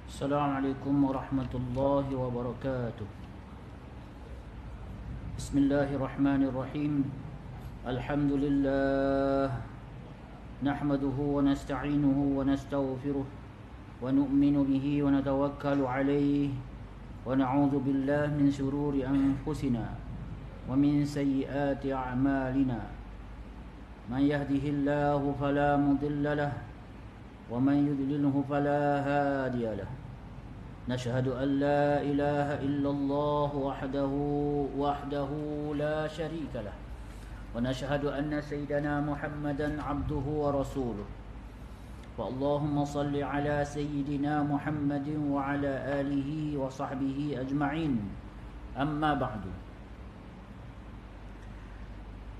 Assalamualaikum warahmatullahi wabarakatuh. Bismillahirrahmanirrahim. Alhamdulillah. Nahmaduhu wa nasta'inuhu wa nastaghfiruh wa nu'minu bihi wa natawakkalu alayhi wa na'udzu billahi min shururi anfusina wa min sayyiati a'malina. Man yahdihillahu fala mudilla lahu wa man yudlilhu fala hadiya lahu. نشهد أن لا إله إلا الله وحده لا شريك له ونشهد أن سيدنا محمدا عبده ورسوله فاللهم صل على سيدنا محمد وعلى آله وصحبه أجمعين أما بعد.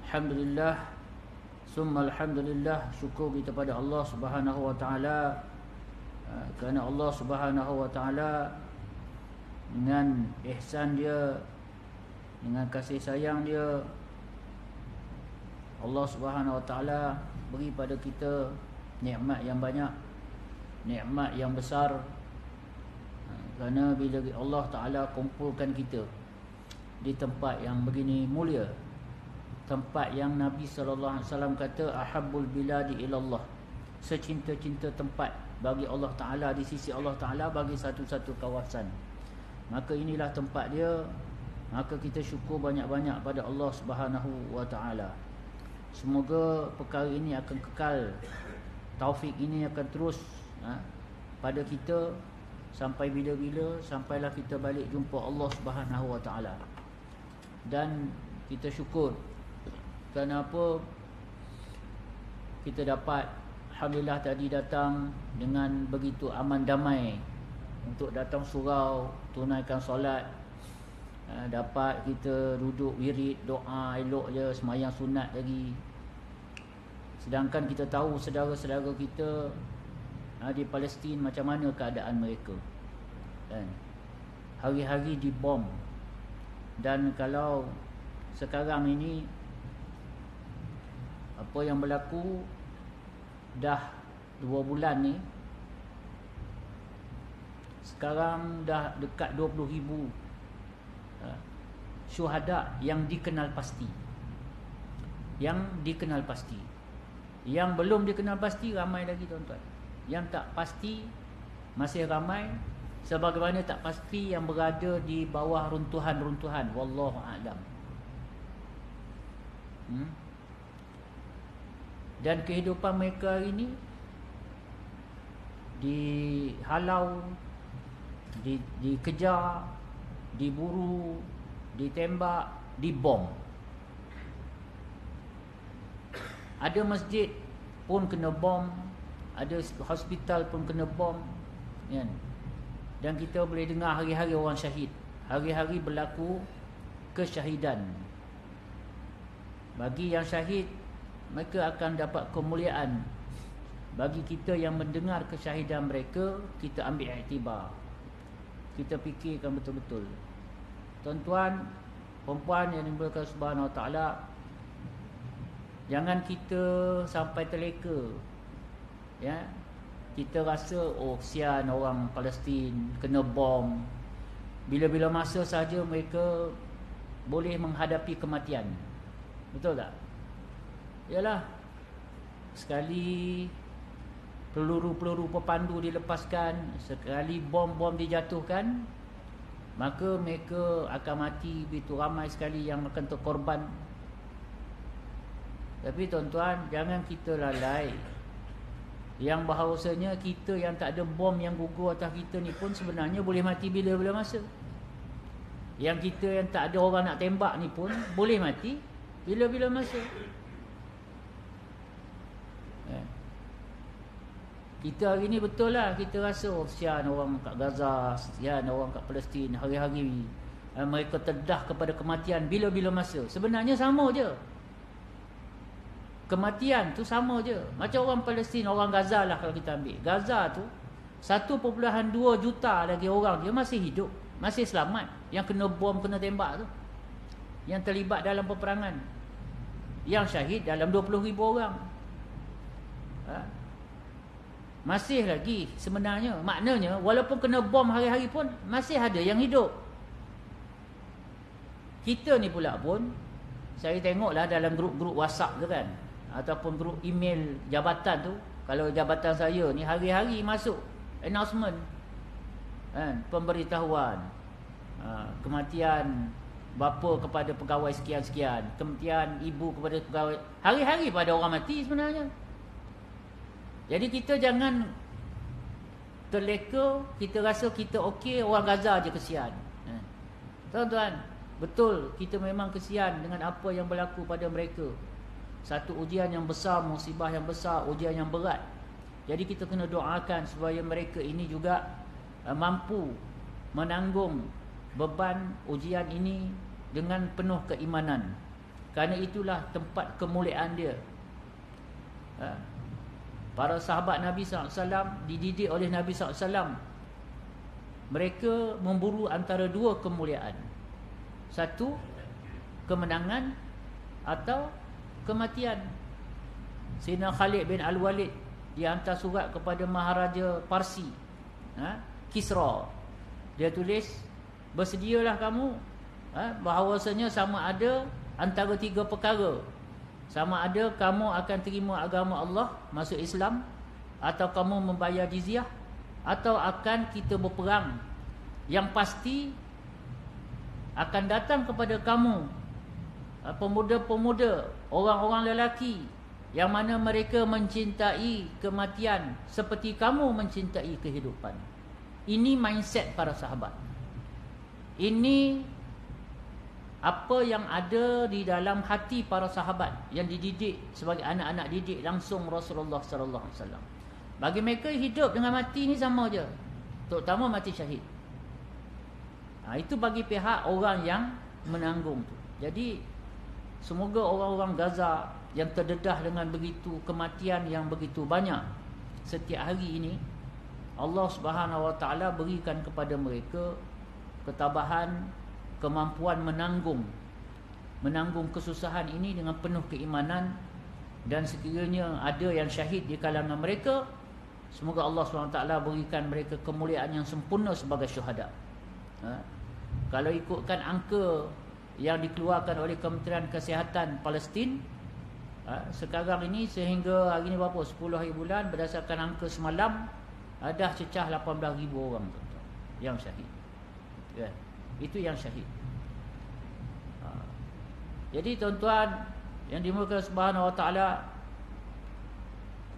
Alhamdulillah, summa alhamdulillah, syukur kita pada Allah Subhanahu wa taala kerana Allah Subhanahu wa taala dengan ihsan dia, dengan kasih sayang dia, Allah Subhanahu wa taala beri pada kita nikmat yang banyak, nikmat yang besar. Kerana bila Allah taala kumpulkan kita di tempat yang begini mulia, tempat yang Nabi sallallahu alaihi wasallam kata ahabbul biladi ilallah, secinta-cinta tempat bagi Allah Ta'ala, di sisi Allah Ta'ala, bagi satu-satu kawasan, maka inilah tempat dia. Maka kita syukur banyak-banyak pada Allah Subhanahu wa Ta'ala. Semoga perkara ini akan kekal, taufik ini akan terus pada kita sampai bila-bila, sampailah kita balik jumpa Allah Subhanahu wa Ta'ala. Dan kita syukur kerana apa? Kita dapat, alhamdulillah, tadi datang dengan begitu aman damai untuk datang surau, tunaikan solat. Dapat kita duduk wirid, doa elok je, semayang sunat lagi. Sedangkan kita tahu saudara-saudara kita di Palestin macam mana keadaan mereka, kan? Hari-hari dibom. Dan kalau sekarang ini apa yang berlaku, dah 2 bulan ni, sekarang dah dekat 20,000 syuhada yang dikenal pasti. Yang dikenal pasti. Yang belum dikenal pasti ramai lagi, tuan-tuan. Yang tak pasti masih ramai, sebagaimana tak pasti yang berada di bawah runtuhan-runtuhan. Wallahu a'lam. Dan kehidupan mereka hari ini dihalau, dikejar, diburu, ditembak, dibom. Ada masjid pun kena bom, ada hospital pun kena bom, kan? Dan kita boleh dengar hari-hari orang syahid, hari-hari berlaku kesyahidan. Bagi yang syahid, mereka akan dapat kemuliaan. Bagi kita yang mendengar kesyahidan mereka, kita ambil iktibar, kita fikirkan betul-betul. Tuan-tuan, perempuan yang dimuliakan Subhanahu wa ta'ala, jangan kita sampai terleka, ya. Kita rasa sian orang Palestin kena bom, bila-bila masa saja mereka boleh menghadapi kematian. Betul tak? Yalah, sekali peluru-peluru pepandu dilepaskan, sekali bom-bom dijatuhkan, maka mereka akan mati. Begitu ramai sekali yang akan terkorban. Tapi tuan-tuan, jangan kita lalai yang bahawasanya kita yang tak ada bom yang gugur atas kita ni pun sebenarnya boleh mati bila-bila masa. Yang kita yang tak ada orang nak tembak ni pun boleh mati bila-bila masa. Kita hari ni betul lah, kita rasa sian orang kat Gaza, sian orang kat Palestin, hari-hari mereka terdedah kepada kematian bila-bila masa. Sebenarnya sama je, kematian tu sama je. Macam orang Palestin, orang Gaza lah kalau kita ambil. Gaza tu 1.2 juta lagi orang dia masih hidup, masih selamat, yang kena bom, kena tembak tu, yang terlibat dalam peperangan. Yang syahid dalam 20,000 orang. Masih lagi sebenarnya. Maknanya walaupun kena bom hari-hari pun masih ada yang hidup. Kita ni pula pun, saya tengoklah dalam grup-grup WhatsApp tu kan, ataupun grup email jabatan tu, kalau jabatan saya ni hari-hari masuk announcement kan, pemberitahuan kematian bapa kepada pegawai sekian-sekian, kematian ibu kepada pegawai, hari-hari pada orang mati sebenarnya. Jadi kita jangan terleka, kita rasa kita okey, orang Gaza je kesian. Tuan-tuan, betul kita memang kesian dengan apa yang berlaku pada mereka. Satu ujian yang besar, musibah yang besar, ujian yang berat. Jadi kita kena doakan supaya mereka ini juga mampu menanggung beban ujian ini dengan penuh keimanan. Kerana itulah tempat kemuliaan dia. Para sahabat Nabi SAW dididik oleh Nabi SAW. Mereka memburu antara dua kemuliaan. Satu, kemenangan atau kematian. Sayyidina Khalid bin Al-Walid, dia hantar surat kepada Maharaja Parsi, Kisra. Dia tulis, bersedialah kamu bahawasanya sama ada antara tiga perkara. Sama ada kamu akan terima agama Allah, masuk Islam, atau kamu membayar jizyah, atau akan kita berperang. Yang pasti akan datang kepada kamu pemuda-pemuda, orang-orang lelaki yang mana mereka mencintai kematian seperti kamu mencintai kehidupan. Ini mindset para sahabat. Ini apa yang ada di dalam hati para sahabat yang dididik sebagai anak-anak didik langsung Rasulullah sallallahu alaihi wasallam. Bagi mereka hidup dengan mati ni sama je, terutama mati syahid. Itu bagi pihak orang yang menanggung tu. Jadi semoga orang-orang Gaza yang terdedah dengan begitu kematian yang begitu banyak setiap hari ini, Allah Subhanahu Wa Taala berikan kepada mereka ketabahan, kemampuan menanggung kesusahan ini dengan penuh keimanan. Dan sekiranya ada yang syahid di kalangan mereka, semoga Allah SWT berikan mereka kemuliaan yang sempurna sebagai syuhada. Kalau ikutkan angka yang dikeluarkan oleh Kementerian Kesihatan Palestin, sekarang ini sehingga hari ini berapa, 10 hari bulan, berdasarkan angka semalam, dah cecah 18,000 orang yang syahid. Itu yang syahid. Jadi tuan-tuan yang dimuliakan Subhanahu Wa Taala,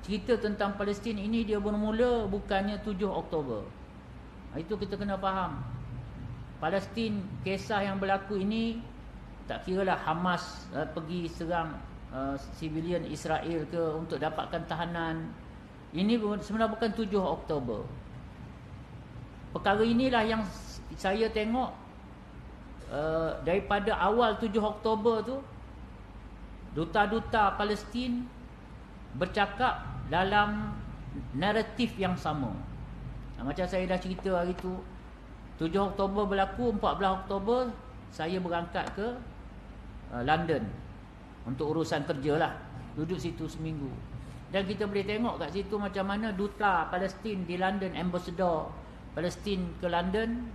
cerita tentang Palestin ini dia bermula bukannya 7 Oktober. Itu kita kena faham. Palestin, kisah yang berlaku ini, tak kiralah Hamas pergi serang civilian Israel ke untuk dapatkan tahanan. Ini sebenarnya bukan 7 Oktober. Perkara inilah yang saya tengok daripada awal 7 Oktober tu, duta-duta Palestin bercakap dalam naratif yang sama. Macam saya dah cerita hari tu, 7 Oktober berlaku, 14 Oktober saya berangkat ke London untuk urusan kerja lah. Duduk situ seminggu. Dan kita boleh tengok kat situ macam mana duta Palestin di London, ambassador Palestin ke London,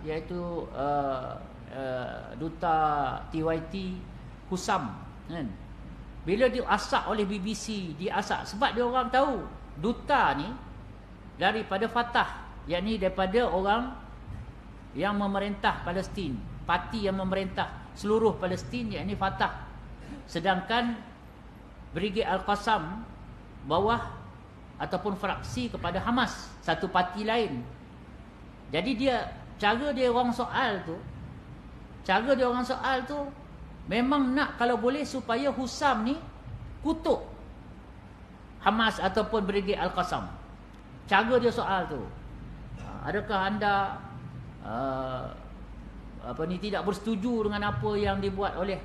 iaitu duta TYT Husam, kan? Bila diasak oleh BBC, diasak sebab dia orang tahu duta ni daripada Fatah, yakni daripada orang yang memerintah Palestin, parti yang memerintah seluruh Palestin, yakni Fatah. Sedangkan Brigade Al-Qassam bawah ataupun fraksi kepada Hamas, satu parti lain. Jadi cara dia orang soal tu memang nak kalau boleh supaya Husam ni kutuk Hamas ataupun Brigade Al-Qassam. Cara dia soal tu, adakah anda tidak bersetuju dengan apa yang dibuat oleh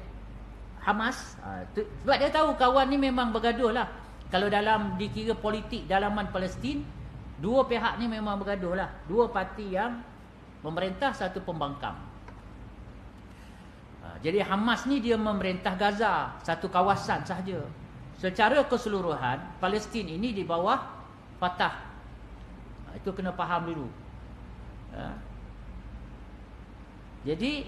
Hamas? Sebab dia tahu kawan ni memang bergaduh lah. Kalau dalam dikira politik dalaman Palestin, dua pihak ni memang bergaduh lah. Dua parti yang memerintah, satu pembangkang. Jadi Hamas ni dia memerintah Gaza, satu kawasan sahaja. Secara keseluruhan Palestin ini di bawah Fatah. Itu kena faham dulu. Jadi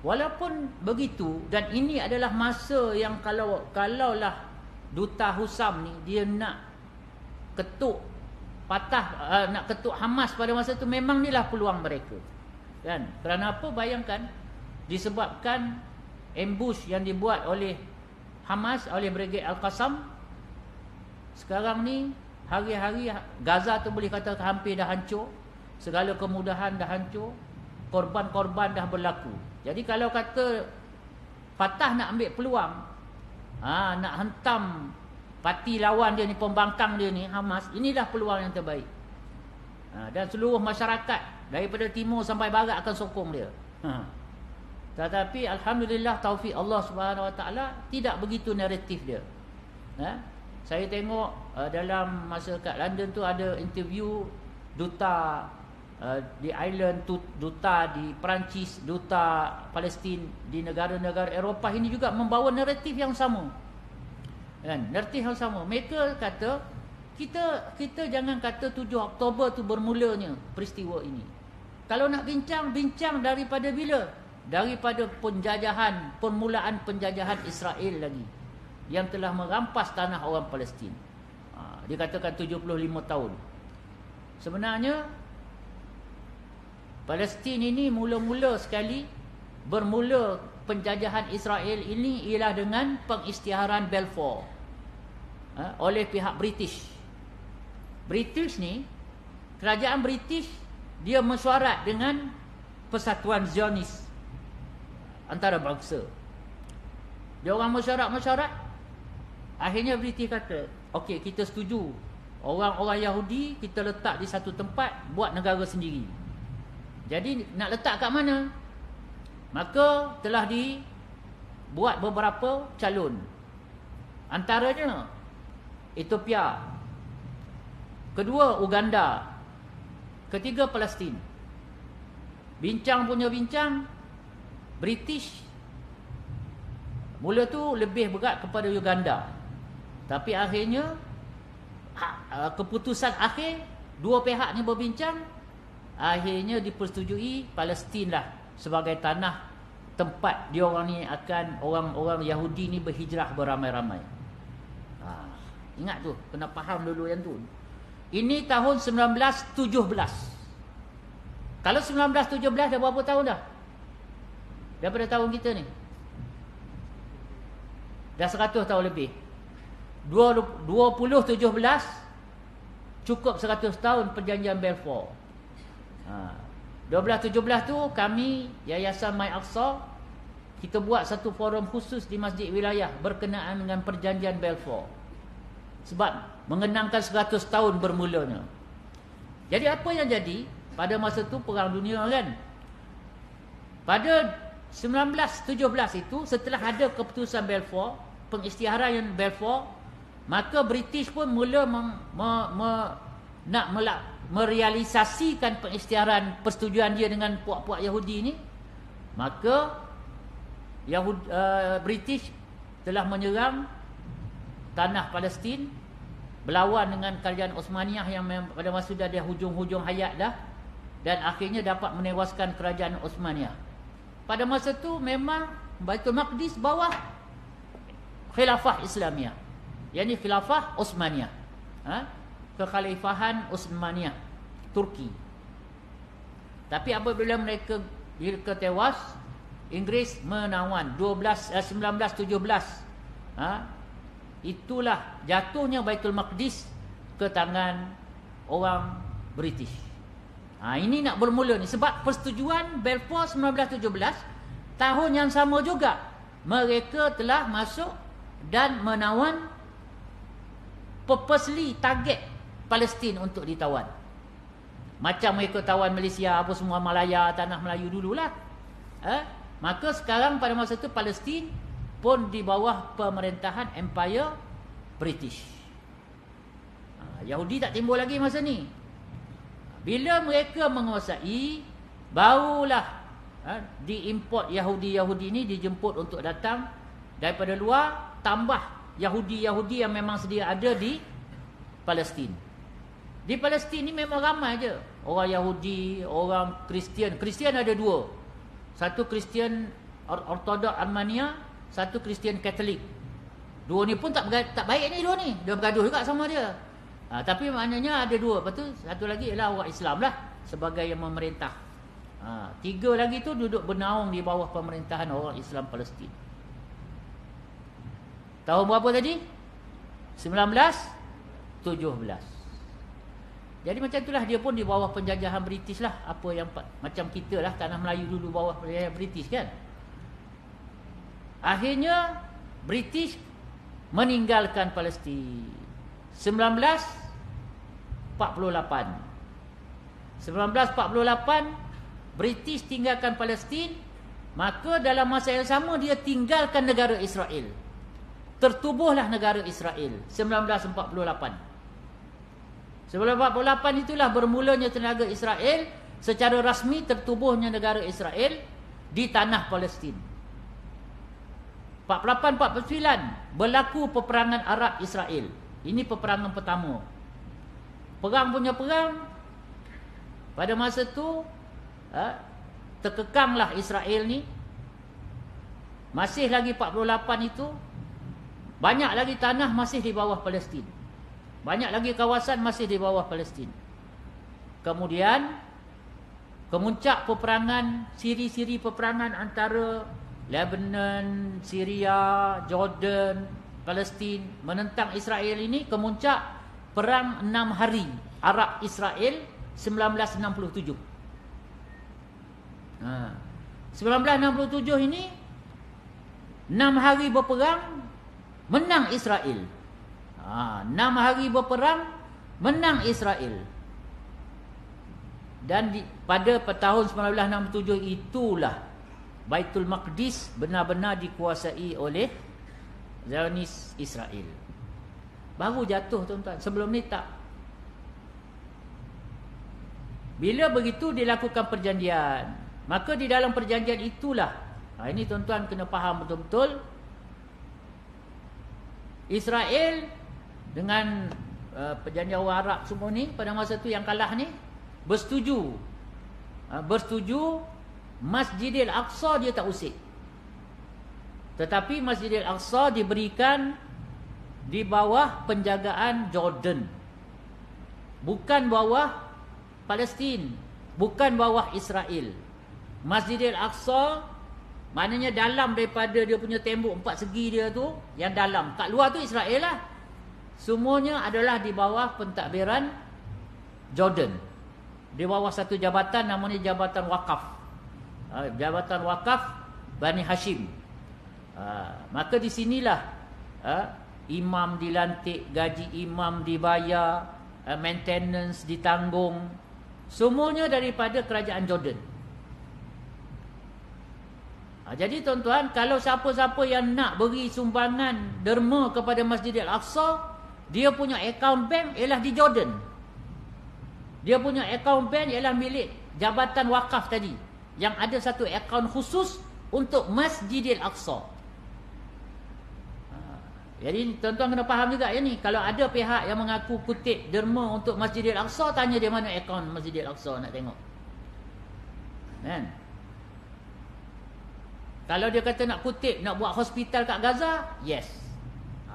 walaupun begitu, dan ini adalah masa yang kalaulah Duta Husam ni dia nak ketuk Fatah, nak ketuk Hamas pada masa tu, memang inilah peluang mereka. Kan? Kerana apa? Bayangkan, disebabkan ambush yang dibuat oleh Hamas, oleh Brigade Al-Qassam, sekarang ni hari-hari Gaza tu boleh kata hampir dah hancur, segala kemudahan dah hancur, korban-korban dah berlaku. Jadi kalau kata Fatah nak ambil peluang, nak hentam parti lawan dia ni, pembangkang dia ni, Hamas, inilah peluang yang terbaik. Dan seluruh masyarakat daripada timur sampai barat akan sokong dia. Tetapi alhamdulillah, taufik Allah Subhanahu Wa Taala, tidak begitu naratif dia. Saya tengok dalam masa kat London tu ada interview duta di Ireland, duta di Perancis, duta Palestin, di negara-negara Eropah ini juga membawa naratif yang sama. Kan? Naratif yang sama. Mereka kata kita jangan kata 7 Oktober tu bermulanya peristiwa ini. Kalau nak bincang daripada bila? Daripada penjajahan, permulaan penjajahan Israel lagi, yang telah merampas tanah orang Palestin. Dikatakan 75 tahun. Sebenarnya Palestin ini mula-mula sekali, bermula penjajahan Israel ini ialah dengan pengisytiharan Balfour oleh pihak British. British ni, kerajaan British, dia mesyuarat dengan Persatuan Zionis antara bangsa. Dia orang mesyuarat, akhirnya British kata, okey, kita setuju, orang-orang Yahudi kita letak di satu tempat, buat negara sendiri. Jadi nak letak kat mana? Maka telah dibuat beberapa calon. Antaranya Ethiopia, kedua Uganda, ketiga Palestin. Bincang punya bincang, British mula tu lebih berat kepada Uganda. Tapi akhirnya keputusan akhir, dua pihak ni berbincang, akhirnya dipersetujui Palestin lah sebagai tanah tempat dia orang ni akan, orang-orang Yahudi ni berhijrah beramai-ramai. Ingat tu, kena faham dulu yang tu. Ini tahun 1917. Kalau 1917 dah berapa tahun dah? Daripada tahun kita ni dah 100 tahun lebih. 2017 cukup 100 tahun perjanjian Balfour. 12-17 tu kami Yayasan My Aqsa, kita buat satu forum khusus di Masjid Wilayah berkenaan dengan perjanjian Balfour, sebab mengenangkan 100 tahun bermulanya. Jadi apa yang jadi pada masa tu, perang dunia kan. Pada 1917 itu, setelah ada keputusan Balfour, pengisytiharan yang Balfour, maka British pun mula nak merealisasikan pengisytiharan persetujuan dia dengan puak-puak Yahudi ni. Maka British telah menyerang tanah Palestin, berlawan dengan kerajaan Osmaniyah yang pada masa dah ada hujung-hujung hayat dah, dan akhirnya dapat menewaskan kerajaan Osmaniyah. Pada masa tu memang Baitul Maqdis bawah Khilafah Islamiyah, yakni Khilafah Osmaniyah, kekhalifahan Osmaniyah Turki. Tapi apabila mereka tewas, Inggeris menawan 1917. Itulah jatuhnya Baitul Maqdis ke tangan orang British. Ini nak bermula ni sebab persetujuan Balfour 1917, tahun yang sama juga mereka telah masuk dan menawan, purposely target Palestin untuk ditawan. Macam mereka tawan Malaysia, apa semua, Malaya, tanah Melayu dululah. Maka sekarang pada masa itu Palestin pun di bawah pemerintahan Empire British. Yahudi tak timbul lagi masa ni. Bila mereka menguasai, barulah diimport Yahudi-Yahudi ni, dijemput untuk datang daripada luar, tambah Yahudi-Yahudi yang memang sedia ada di Palestin. Di Palestin ni memang ramai je. Orang Yahudi, orang Kristian. Kristian ada dua. Satu Kristian Ortodok Armenia, satu Kristian Katolik. Dua ni pun tak baik ni dua ni. Dia bergaduh juga sama dia. Tapi maknanya ada dua. Lepas tu satu lagi ialah orang Islam lah sebagai yang memerintah. Tiga lagi tu duduk bernaung di bawah pemerintahan orang Islam Palestin. Tahun berapa tadi? 1917. Jadi macam itulah, dia pun di bawah penjajahan British lah. Apa yang macam kita lah, tanah Melayu dulu bawah penjajahan British kan. Akhirnya British meninggalkan Palestin 1948. British tinggalkan Palestin. Maka dalam masa yang sama dia tinggalkan negara Israel. Tertubuhlah negara Israel 1948. 1948 itulah bermulanya tenaga Israel. Secara rasmi tertubuhnya negara Israel di tanah Palestin. 48-49 berlaku peperangan Arab Israel. Ini peperangan pertama. Perang punya perang. Pada masa tu terkekanglah Israel ni. Masih lagi 48 itu, banyak lagi tanah masih di bawah Palestin. Banyak lagi kawasan masih di bawah Palestin. Kemudian kemuncak peperangan, siri-siri peperangan antara Lebanon, Syria, Jordan, Palestin menentang Israel ini, kemuncak perang 6 hari Arab Israel 1967. 1967 ini 6 hari berperang, menang Israel. 6 hari berperang, menang Israel. Dan pada tahun 1967 itulah Baitul Maqdis benar-benar dikuasai oleh Zionis Israel. Baru jatuh tuan-tuan, sebelum ni tak. Bila begitu dilakukan perjanjian, maka di dalam perjanjian itulah, ini tuan-tuan kena faham betul-betul, Israel dengan perjanjian orang Arab semua ni pada masa tu yang kalah ni bersetuju Masjidil Aqsa dia tak usik. Tetapi Masjidil Aqsa diberikan di bawah penjagaan Jordan, bukan bawah Palestin, bukan bawah Israel. Masjidil Aqsa maknanya dalam daripada dia punya tembok 4 segi dia tu, yang dalam, kat luar tu Israel lah. Semuanya adalah di bawah pentadbiran Jordan. Di bawah satu jabatan namanya Jabatan Wakaf. Jabatan Wakaf Bani Hashim. Maka di sinilah imam dilantik, gaji imam dibayar, maintenance ditanggung. Semuanya daripada kerajaan Jordan. Jadi tuan-tuan, kalau siapa-siapa yang nak beri sumbangan derma kepada Masjidil Aqsa, dia punya account bank ialah di Jordan. Dia punya account bank ialah milik Jabatan Wakaf tadi, yang ada satu account khusus untuk Masjidil Aqsa. Jadi tuan-tuan kena faham juga ya ni, kalau ada pihak yang mengaku kutip derma untuk Masjidil Aqsa, tanya dia mana account Masjidil Aqsa nak tengok. Kan? Kalau dia kata nak kutip, nak buat hospital kat Gaza, yes.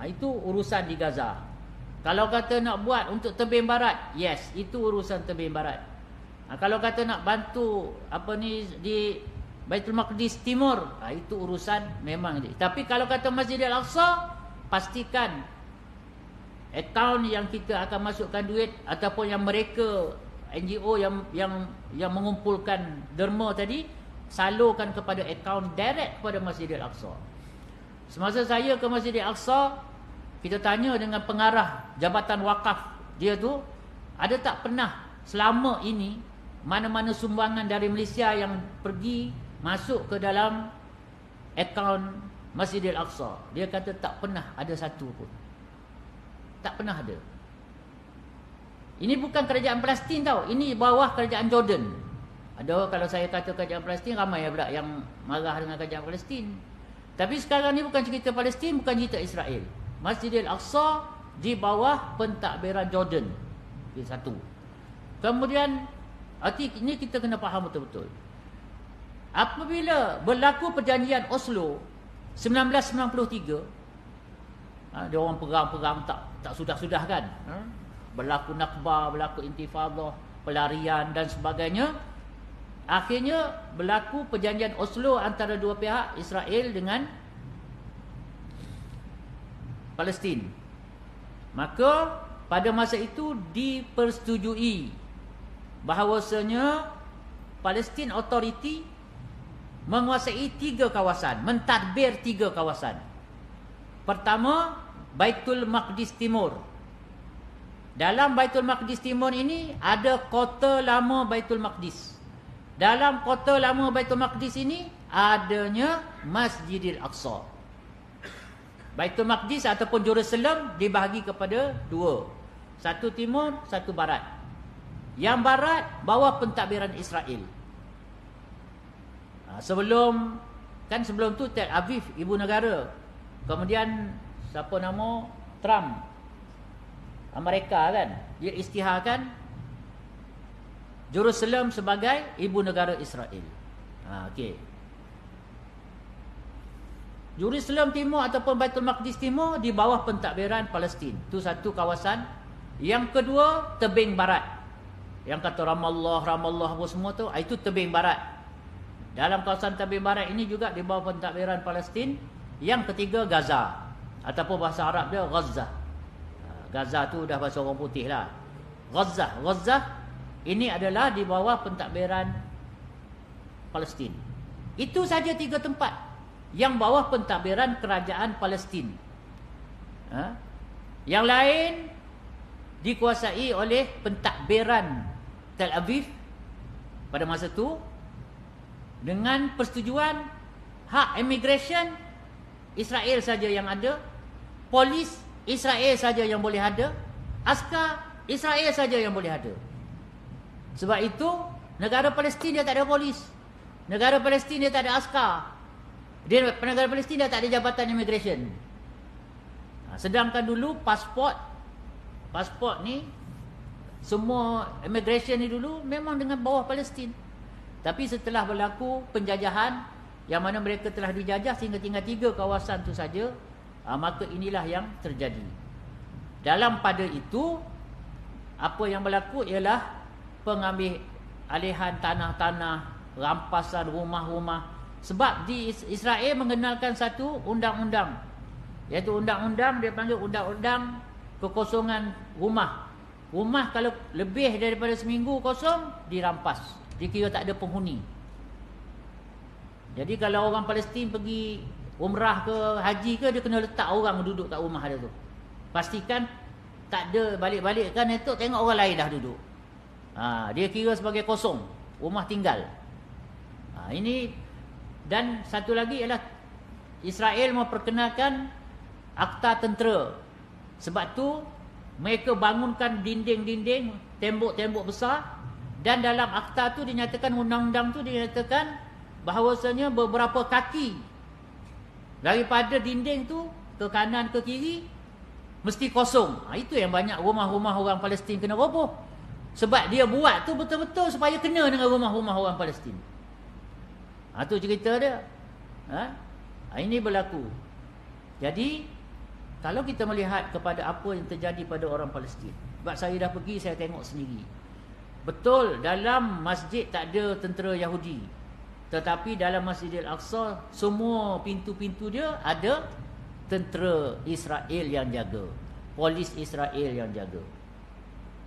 Itu urusan di Gaza. Kalau kata nak buat untuk Tebing Barat, yes, itu urusan Tebing Barat. Kalau kata nak bantu di Baitul Maqdis Timur, itu urusan memang dia. Tapi kalau kata Masjidil Aqsa, pastikan akaun yang kita akan masukkan duit ataupun yang mereka NGO yang mengumpulkan derma tadi, salurkan kepada akaun direct kepada Masjidil Aqsa. Semasa saya ke Masjidil Aqsa, kita tanya dengan pengarah Jabatan Wakaf dia tu, ada tak pernah selama ini mana-mana sumbangan dari Malaysia yang pergi masuk ke dalam akaun Masjidil Aqsa? Dia kata tak pernah ada satu pun. Tak pernah ada. Ini bukan kerajaan Palestin tau, ini bawah kerajaan Jordan. Ada kalau saya kata kerajaan Palestin, ramai pula yang marah dengan kerajaan Palestin. Tapi sekarang ni bukan cerita Palestin, bukan cerita Israel. Masjidil Aqsa di bawah pentadbiran Jordan. Itu satu. Kemudian ini kita kena faham betul-betul. Apabila berlaku perjanjian Oslo 1993, dia orang perang-perang tak sudah-sudah kan, berlaku Nakba, berlaku Intifadah, pelarian dan sebagainya. Akhirnya berlaku perjanjian Oslo antara dua pihak, Israel dengan Palestin. Maka pada masa itu dipersetujui bahawasanya Palestine Authority menguasai 3 kawasan, mentadbir 3 kawasan. Pertama, Baitul Maqdis Timur. Dalam Baitul Maqdis Timur ini ada kota lama Baitul Maqdis. Dalam kota lama Baitul Maqdis ini adanya Masjidil Aqsa. Baitul Maqdis ataupun Jerusalem dibahagi kepada 2. Satu timur, satu barat. Yang barat bawah pentadbiran Israel. Sebelum tu Tel Aviv ibu negara. Kemudian siapa nama Trump, Amerika kan, dia isytiharkan Jerusalem sebagai ibu negara Israel. Okey. Jerusalem Timur ataupun Baitul Maqdis Timur di bawah pentadbiran Palestin. Itu satu kawasan. Yang kedua, tebing barat. Yang kata Ramallah apa semua tu, itu tebing barat. Dalam kawasan tebing barat ini juga di bawah pentadbiran Palestin. Yang ketiga, Gaza, ataupun bahasa Arab dia Gaza. Gaza tu dah bahasa orang putih lah. Gaza ini adalah di bawah pentadbiran Palestin. Itu saja 3 tempat yang bawah pentadbiran kerajaan Palestin. Yang lain dikuasai oleh pentadbiran Tel Aviv pada masa itu, dengan persetujuan hak immigration Israel saja yang ada, polis Israel saja yang boleh ada, askar Israel saja yang boleh ada. Sebab itu negara Palestin dia tak ada polis, negara Palestin dia tak ada askar, negara Palestin dia tak ada jabatan immigration. Sedangkan dulu pasport ni, semua immigration ni dulu memang dengan bawah Palestin. Tapi setelah berlaku penjajahan, yang mana mereka telah dijajah sehingga tinggal 3 kawasan tu saja, maka inilah yang terjadi. Dalam pada itu, apa yang berlaku ialah pengambil alihan tanah-tanah, rampasan rumah-rumah. Sebab di Israel mengenalkan satu undang-undang, iaitu undang-undang, dia panggil undang-undang kekosongan rumah. Rumah kalau lebih daripada seminggu kosong, dirampas, dikira tak ada penghuni. Jadi kalau orang Palestin pergi umrah ke haji ke, dia kena letak orang duduk kat rumah dia tu. Pastikan tak ada balik-balik kan, itu tengok orang lain dah duduk. Dia kira sebagai kosong, rumah tinggal. Ini. Dan satu lagi ialah Israel memperkenalkan akta tentera. Sebab tu mereka bangunkan dinding-dinding, tembok-tembok besar. Dan dalam akta tu dinyatakan, undang-undang tu dinyatakan bahawasanya beberapa kaki daripada dinding tu ke kanan ke kiri mesti kosong. Itu yang banyak rumah-rumah orang Palestin kena roboh. Sebab dia buat tu betul-betul supaya kena dengan rumah-rumah orang Palestin. Itu cerita dia. Ini berlaku. Jadi kalau kita melihat kepada apa yang terjadi pada orang Palestin, sebab saya dah pergi, saya tengok sendiri. Betul, dalam masjid tak ada tentera Yahudi, tetapi dalam Masjidil Aqsa, semua pintu-pintu dia ada tentera Israel yang jaga, polis Israel yang jaga.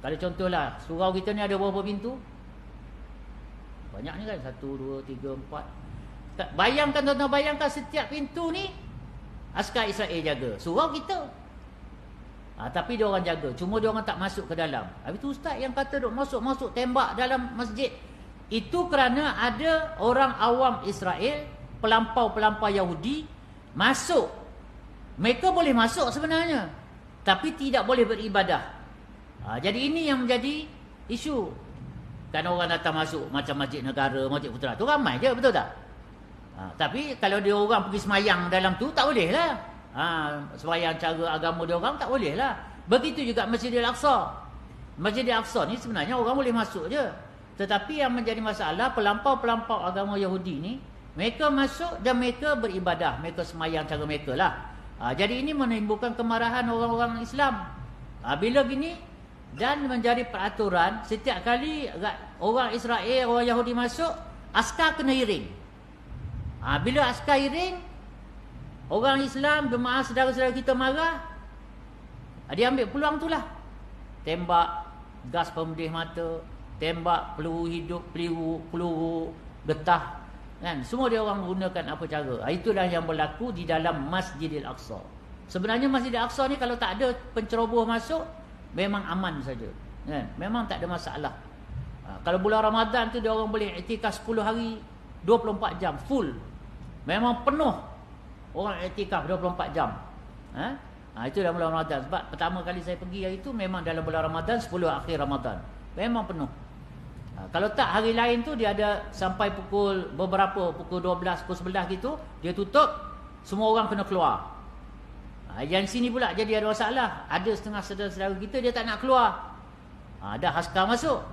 Kalau contohlah, surau kita ni ada berapa pintu? Banyak ni kan, 1, 2, 3, 4. Bayangkan tuan-tuan, bayangkan setiap pintu ni askar Israel jaga. Surau kita. Tapi dia orang jaga, cuma dia orang tak masuk ke dalam. Habis tu ustaz yang kata duk masuk-masuk tembak dalam masjid, itu kerana ada orang awam Israel, pelampau-pelampau Yahudi masuk. Mereka boleh masuk sebenarnya, tapi tidak boleh beribadah. Jadi ini yang menjadi isu. Kan orang datang masuk macam masjid negara, masjid putera tu ramai je, betul tak? Tapi kalau dia orang pergi semayang dalam tu, tak boleh lah. Semayang cara agama dia orang tak boleh lah. Begitu juga Masjidil Aqsa. Masjidil Aqsa ni sebenarnya orang boleh masuk je. Tetapi yang menjadi masalah, pelampau-pelampau agama Yahudi ni, mereka masuk dan mereka beribadah, mereka semayang cara mereka lah. Jadi ini menimbulkan kemarahan orang-orang Islam. Bila gini, dan menjadi peraturan, setiap kali orang Israel, orang Yahudi masuk, askar kena iring. Bila askar iring, orang Islam, jemaah saudara-saudara kita marah, dia ambil peluang tu lah. Tembak gas pemedih mata, tembak peluru hidup, peluru getah, kan? Semua dia orang gunakan apa cara. Itulah yang berlaku di dalam Masjidil Aqsa. Sebenarnya Masjidil Aqsa ni kalau tak ada penceroboh masuk, memang aman saja, kan? Memang tak ada masalah. Kalau bulan Ramadan tu dia orang boleh iktikaf 10 hari 24 jam full. Memang penuh orang iktikaf 24 jam. Itu dalam bulan Ramadan. Sebab pertama kali saya pergi hari itu memang dalam bulan Ramadan, 10 akhir Ramadan. Memang penuh. Kalau tak hari lain tu dia ada sampai pukul 12, pukul 11 gitu, dia tutup, semua orang kena keluar. Yang sini pula jadi ada masalah. Ada setengah saudara-saudara kita dia tak nak keluar. Dah askar masuk.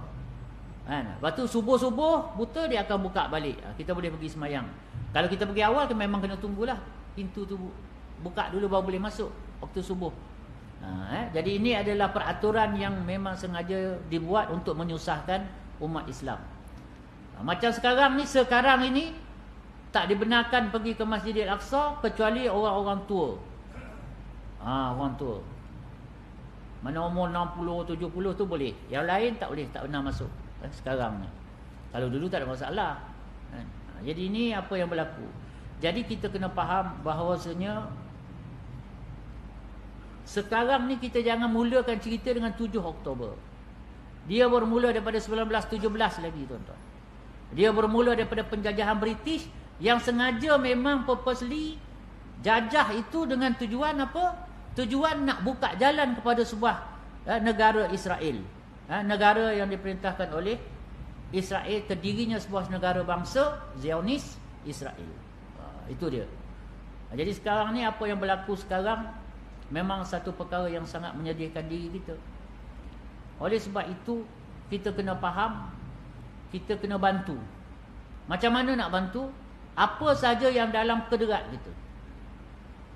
Lepas tu subuh-subuh buta dia akan buka balik. Kita boleh pergi semayang. Kalau kita pergi awal memang kena tunggulah pintu tu buka dulu baru boleh masuk waktu subuh. Jadi ini adalah peraturan yang memang sengaja dibuat untuk menyusahkan umat Islam. Macam sekarang ini tak dibenarkan pergi ke Masjidil Aqsa kecuali orang-orang tua. Orang tua. Mana umur 60, 70 tu boleh. Yang lain tak boleh, tak pernah masuk sekarang ni. Kalau dulu tak ada masalah. Jadi ini apa yang berlaku. Jadi kita kena faham bahawasanya sekarang ni kita jangan mulakan cerita dengan 7 Oktober. Dia bermula daripada 1917 lagi, tuan-tuan. Dia bermula daripada penjajahan British yang sengaja memang purposely jajah itu dengan tujuan apa? Tujuan nak buka jalan kepada sebuah negara Israel. Negara yang diperintahkan oleh Israel, terdirinya sebuah negara bangsa Zionis Israel. Itu dia. Jadi sekarang ni apa yang berlaku sekarang memang satu perkara yang sangat menyedihkan diri kita. Oleh sebab itu kita kena faham, kita kena bantu. Macam mana nak bantu? Apa saja yang dalam kederat kita,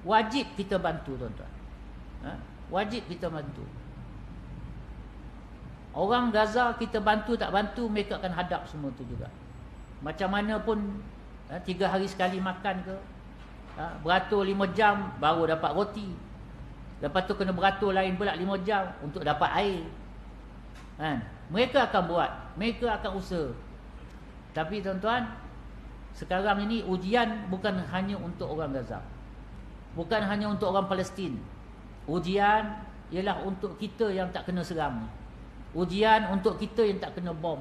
wajib kita bantu, tuan-tuan. Wajib kita bantu. Orang Gaza kita bantu tak bantu, mereka akan hadap semua tu juga. Macam mana pun 3 hari sekali makan ke, beratur 5 jam baru dapat roti. Lepas tu kena beratur lain pula 5 jam untuk dapat air. Mereka akan buat, mereka akan usaha. Tapi tuan-tuan, sekarang ini ujian bukan hanya untuk orang Gaza, bukan hanya untuk orang Palestin. Ujian ialah untuk kita yang tak kena seram. Ujian untuk kita yang tak kena bom.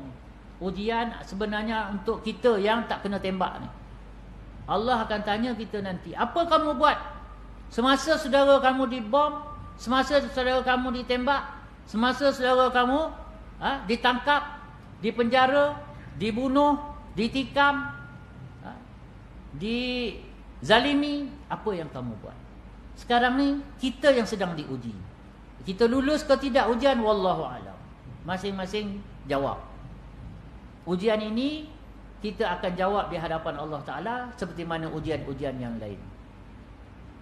Ujian sebenarnya untuk kita yang tak kena tembak ni. Allah akan tanya kita nanti, apa kamu buat semasa saudara kamu dibom, semasa saudara kamu ditembak, semasa saudara kamu ditangkap, dipenjara, dibunuh, ditikam, dizalimi, apa yang kamu buat? Sekarang ni kita yang sedang diuji. Kita lulus ke tidak ujian, wallahu alam. Masing-masing jawab. Ujian ini kita akan jawab di hadapan Allah Ta'ala seperti mana ujian-ujian yang lain.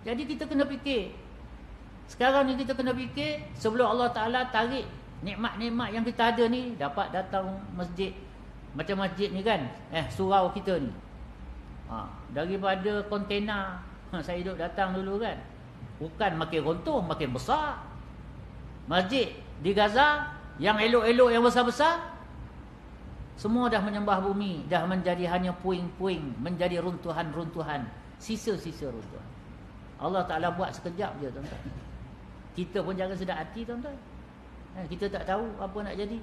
Jadi kita kena fikir. Sekarang ni kita kena fikir sebelum Allah Ta'ala tarik nikmat-nikmat yang kita ada ni, dapat datang masjid. Macam masjid ni kan, surau kita ni. Daripada kontena, saya duduk datang dulu kan, bukan makin runtuh, makin besar. Masjid di Gaza yang elok-elok, yang besar-besar, semua dah menyembah bumi, dah menjadi hanya puing-puing, menjadi runtuhan-runtuhan, sisa-sisa runtuhan. Allah Ta'ala buat sekejap je, tuan-tuan. Kita pun jangan sedar hati, tuan-tuan. Kita tak tahu apa nak jadi.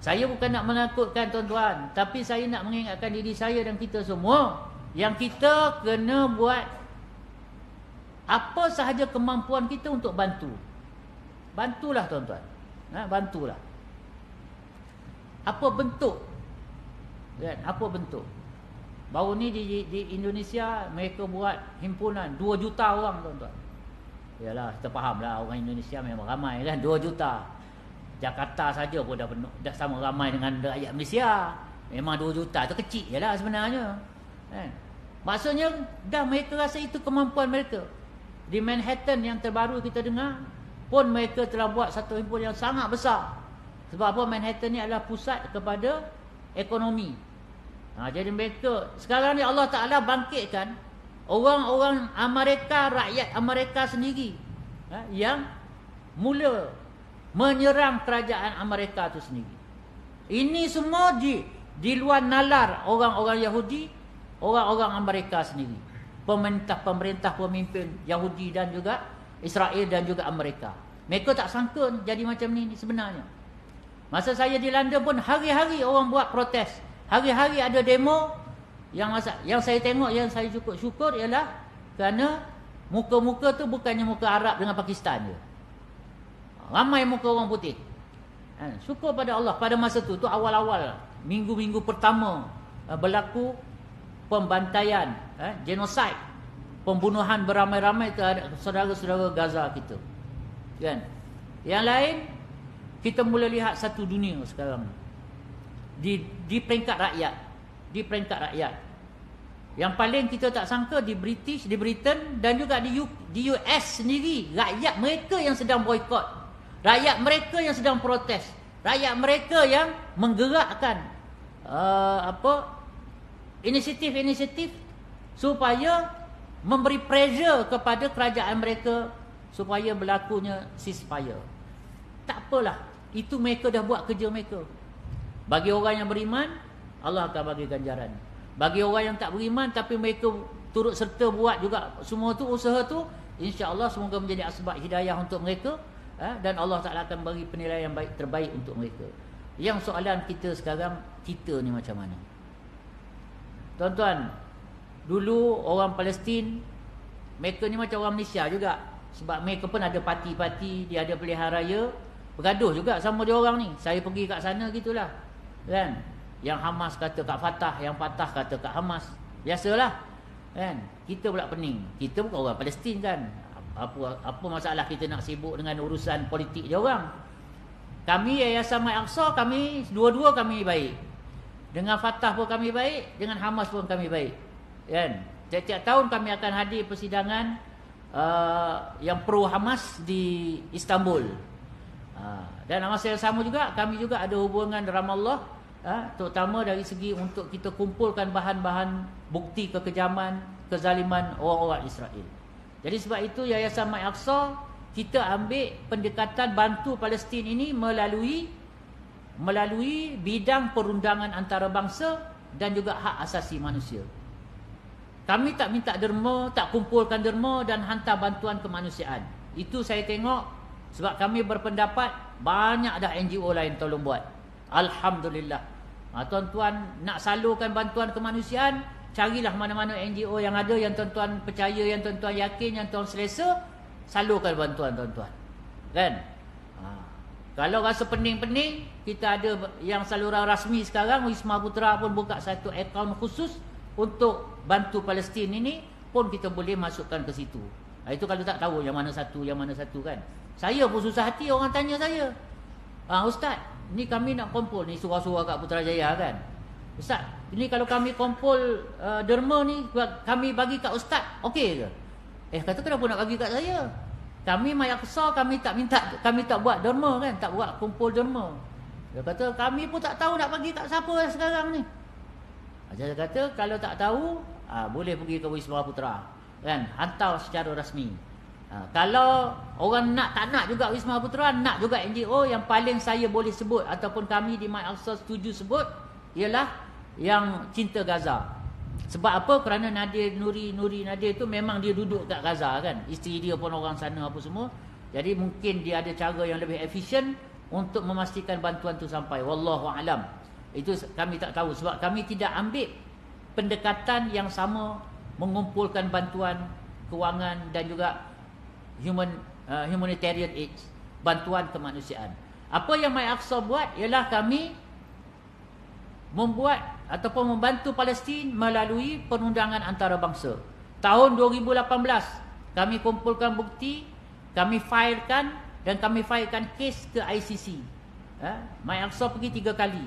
Saya bukan nak menakutkan tuan-tuan, tapi saya nak mengingatkan diri saya dan kita semua yang kita kena buat apa sahaja kemampuan kita untuk bantu. Bantulah, tuan-tuan. Bantulah. Apa bentuk? Kan? Apa bentuk? Baru ni di Indonesia mereka buat himpunan 2 juta orang, tuan-tuan. Yalah, kita faham lah orang Indonesia memang ramai kan, 2 juta. Jakarta saja pun dah penuh, dah sama ramai dengan rakyat Malaysia. Memang 2 juta tu kecil je lah sebenarnya kan? Maksudnya dah mereka rasa itu kemampuan mereka. Di Manhattan yang terbaru kita dengar pun mereka telah buat satu himpun yang sangat besar. Sebab apa? Manhattan ni adalah pusat kepada ekonomi. Jadi mereka sekarang ni Allah Ta'ala bangkitkan orang-orang Amerika, rakyat Amerika sendiri yang mula menyerang kerajaan Amerika itu sendiri. Ini semua di luar nalar orang-orang Yahudi, orang-orang Amerika sendiri. Pemerintah pemimpin Yahudi dan juga Israel dan juga Amerika. Mereka tak sangka jadi macam ni sebenarnya. Masa saya di London pun hari-hari orang buat protes. Hari-hari ada demo. Yang saya tengok, yang saya cukup syukur ialah kerana muka-muka tu bukannya muka Arab dengan Pakistan je. Ramai muka orang putih. Syukur pada Allah pada masa tu awal-awal minggu-minggu pertama berlaku pembantaian, genosid, pembunuhan beramai-ramai terhadap saudara-saudara Gaza kita. Kan? Yang lain kita mula lihat satu dunia sekarang di peringkat rakyat. Di peringkat rakyat. Yang paling kita tak sangka di British, di Britain dan juga di US sendiri, rakyat mereka yang sedang boikot. Rakyat mereka yang sedang protes. Rakyat mereka yang menggerakkan inisiatif-inisiatif supaya memberi pressure kepada kerajaan mereka supaya berlakunya ceasefire. Tak apalah, itu mereka dah buat kerja mereka. Bagi orang yang beriman, Allah akan bagi ganjaran. Bagi orang yang tak beriman tapi mereka turut serta buat juga semua tu, usaha tu, insya-Allah semoga menjadi asbab hidayah untuk mereka, dan Allah Taala akan bagi penilaian yang baik, terbaik untuk mereka. Yang soalan kita sekarang, kita ni macam mana? Tuan-tuan, dulu orang Palestin, mereka ni macam orang Malaysia juga. Sebab mereka pun ada parti-parti, dia ada pilihan raya, bergaduh juga sama dia orang ni. Saya pergi kat sana gitulah. Kan? Yang Hamas kata kat Fatah, yang Fatah kata kat Hamas. Biasalah. Kan? Kita pula pening. Kita bukan orang Palestin kan. Apa masalah kita nak sibuk dengan urusan politik dia orang? Kami Yayasan Masjid Aqsa, kami dua-dua kami baik. Dengan Fatah pun kami baik, dengan Hamas pun kami baik. Kan? Tiap-tiap tahun kami akan hadir persidangan yang pro Hamas di Istanbul. Dan masa yang sama juga kami juga ada hubungan Ramallah, terutama dari segi untuk kita kumpulkan bahan-bahan bukti kekejaman, kezaliman orang-orang Israel. Jadi sebab itu Yayasan Masjid Aqsa kita ambil pendekatan bantu Palestin ini melalui bidang perundangan antarabangsa dan juga hak asasi manusia. Kami tak minta derma, tak kumpulkan derma dan hantar bantuan kemanusiaan. Itu saya tengok sebab kami berpendapat banyak dah NGO lain tolong buat. Alhamdulillah. Tuan-tuan nak salurkan bantuan kemanusiaan, carilah mana-mana NGO yang ada, yang tuan-tuan percaya, yang tuan-tuan yakin, yang tuan selesa, salurkan bantuan tuan-tuan. Kan? Kalau rasa pening-pening, kita ada yang saluran rasmi sekarang, Wisma Putra pun buka satu akaun khusus untuk bantu Palestin ini, pun kita boleh masukkan ke situ. Itu kalau tak tahu yang mana satu kan. Saya pun susah hati orang tanya saya, Ustaz, ni kami nak kumpul ni surah-surah kat Putrajaya kan. Ustaz, ini kalau kami kumpul derma ni, kami bagi kat Ustaz, okey ke? Kata kenapa nak bagi kat saya? Kami Masjid Aqsa, kami tak buat derma kan, tak buat kumpul derma. Dia kata kami pun tak tahu nak bagi kat siapa sekarang ni. Saya kata kalau tak tahu, boleh pergi ke Wisma Putra kan, hantar secara rasmi. Kalau orang tak nak juga Wisma Putra, nak juga NGO, yang paling saya boleh sebut ataupun kami di Masjid Aqsa setuju sebut ialah yang Cinta Gaza. Sebab apa? Kerana Nuri Nadir tu memang dia duduk kat Gaza kan, isteri dia pun orang sana apa semua. Jadi mungkin dia ada cara yang lebih efisien untuk memastikan bantuan tu sampai. Wallahu alam. Itu kami tak tahu sebab kami tidak ambil pendekatan yang sama mengumpulkan bantuan kewangan dan juga humanitarian aid, bantuan kemanusiaan. Apa yang Masjid Aqsa buat ialah kami membuat ataupun membantu Palestin melalui perundangan antarabangsa. Tahun 2018 kami kumpulkan bukti kami filekan dan kami filekan kes ke ICC. Mike Aqsa pergi 3 kali.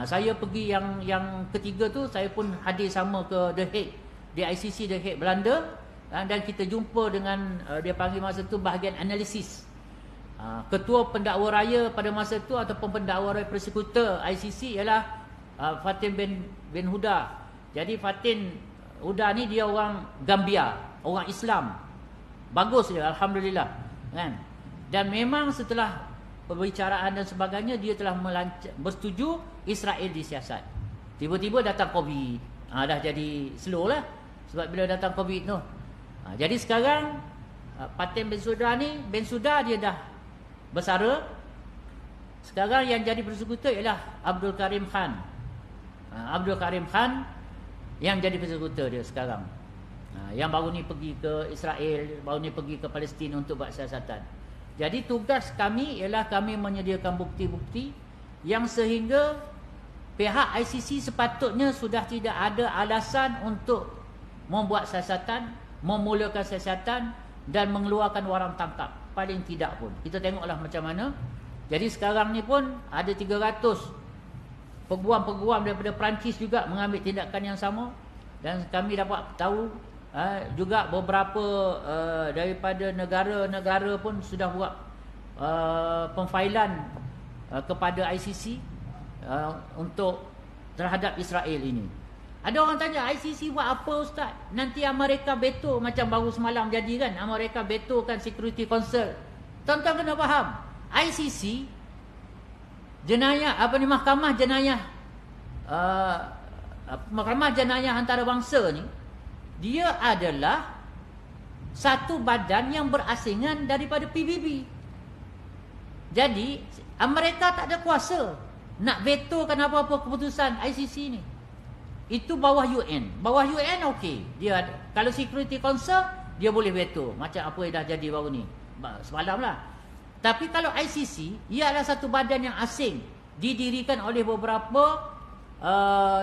Saya pergi yang ketiga tu, saya pun hadir sama ke The Hague, di ICC The Hague Belanda, dan kita jumpa dengan dia panggil masa tu bahagian analisis. Ketua pendakwa raya pada masa tu ataupun pendakwa raya persekutor ICC ialah Fatin bin Huda. Jadi Fatin Huda ni dia orang Gambia, orang Islam. Bagus dia, alhamdulillah, kan? Dan memang setelah perbicaraan dan sebagainya, dia telah bersetuju Israel disiasat. Tiba-tiba datang COVID. Dah jadi slow lah sebab bila datang COVID tu. Jadi sekarang Fatin bin Suda dia dah bersara. Sekarang yang jadi persekutor ialah Abdul Karim Khan. Abdul Karim Khan yang jadi persekutor dia sekarang. Yang baru ni pergi ke Israel, baru ni pergi ke Palestin untuk buat siasatan. Jadi tugas kami ialah kami menyediakan bukti-bukti yang sehingga pihak ICC sepatutnya sudah tidak ada alasan untuk membuat siasatan, memulakan siasatan dan mengeluarkan warang tangkap. Paling tidak pun kita tengoklah macam mana. Jadi sekarang ni pun ada 300 peguam-peguam daripada Perancis juga mengambil tindakan yang sama. Dan kami dapat tahu juga beberapa daripada negara-negara pun sudah buat pemfailan kepada ICC untuk terhadap Israel ini. Ada orang tanya, ICC buat apa Ustaz? Nanti Amerika veto, macam baru semalam jadi kan, Amerika veto kan Security Council. Tuan-tuan kena faham, ICC jenayah mahkamah jenayah mahkamah jenayah antarabangsa ni, dia adalah satu badan yang berasingan daripada PBB. Jadi Amerika tak ada kuasa nak vetokan apa-apa keputusan ICC ni. Itu bawah UN. Bawah UN okey. Dia kalau Security Council dia boleh veto macam apa yang dah jadi baru ni semalam lah. Tapi kalau ICC, ia adalah satu badan yang asing, didirikan oleh beberapa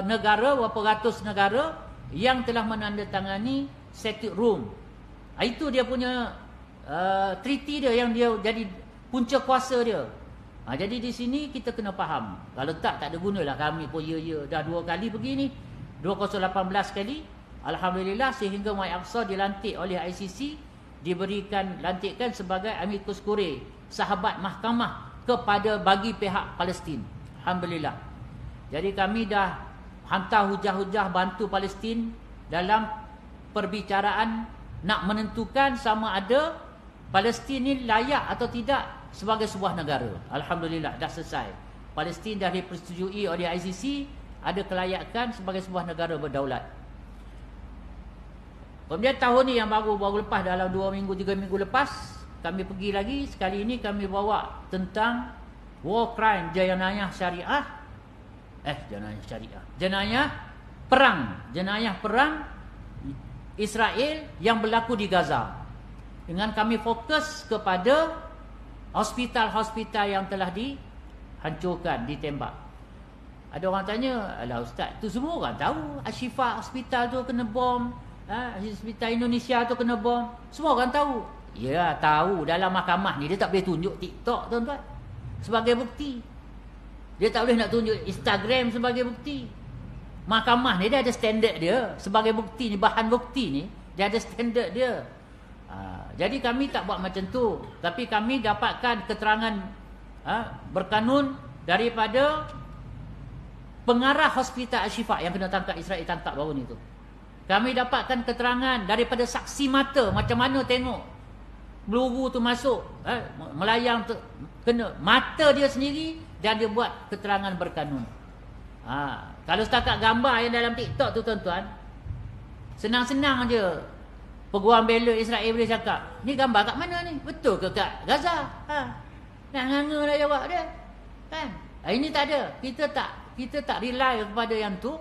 negara, beberapa ratus negara yang telah menandatangani Statute Room. Itu dia punya treaty dia yang dia jadi punca kuasa dia. Jadi di sini kita kena faham. Kalau tak ada gunalah kami pun dah 2 kali pergi ni. 2018 kali. Alhamdulillah sehingga Mike Aqsa dilantik oleh ICC, diberikan lantikan sebagai amicus curiae, sahabat mahkamah kepada bagi pihak Palestin. Alhamdulillah. Jadi kami dah hantar hujah-hujah bantu Palestin dalam perbicaraan nak menentukan sama ada Palestin ni layak atau tidak sebagai sebuah negara. Alhamdulillah dah selesai. Palestin dah dipersetujui oleh ICC, ada kelayakan sebagai sebuah negara berdaulat. Kemudian tahun ni yang baru lepas, dalam 2 minggu 3 minggu lepas, kami pergi lagi. Sekali ini kami bawa tentang war crime, jenayah syariah. Jenayah perang Israel yang berlaku di Gaza. Dengan kami fokus kepada hospital-hospital yang telah dihancurkan, ditembak. Ada orang tanya, alah Ustaz, tu semua orang tahu. Ashifa hospital tu kena bom, hospital Indonesia tu kena bom. Semua orang tahu. Ya, tahu. Dalam mahkamah ni dia tak boleh tunjuk TikTok, tuan-tuan, sebagai bukti. Dia tak boleh nak tunjuk Instagram sebagai bukti. Mahkamah ni dia ada standard dia sebagai bukti ni, bahan bukti ni dia ada standard dia. Jadi kami tak buat macam tu, tapi kami dapatkan keterangan berkanun daripada pengarah hospital Ashifa yang kena tangkap Israel tangkap baru ni tu. Kami dapatkan keterangan daripada saksi mata, macam mana tengok peluru tu masuk, melayang tu, kena mata dia sendiri, dan dia buat keterangan berkanun. Kalau setakat gambar yang dalam TikTok tu tuan-tuan, senang-senang je peguam bela Israel boleh cakap, ni gambar kat mana ni? Betul ke kat Gaza? Nak nganga dah jawab dia, kan? Ini tak ada. Kita tak rely kepada yang tu.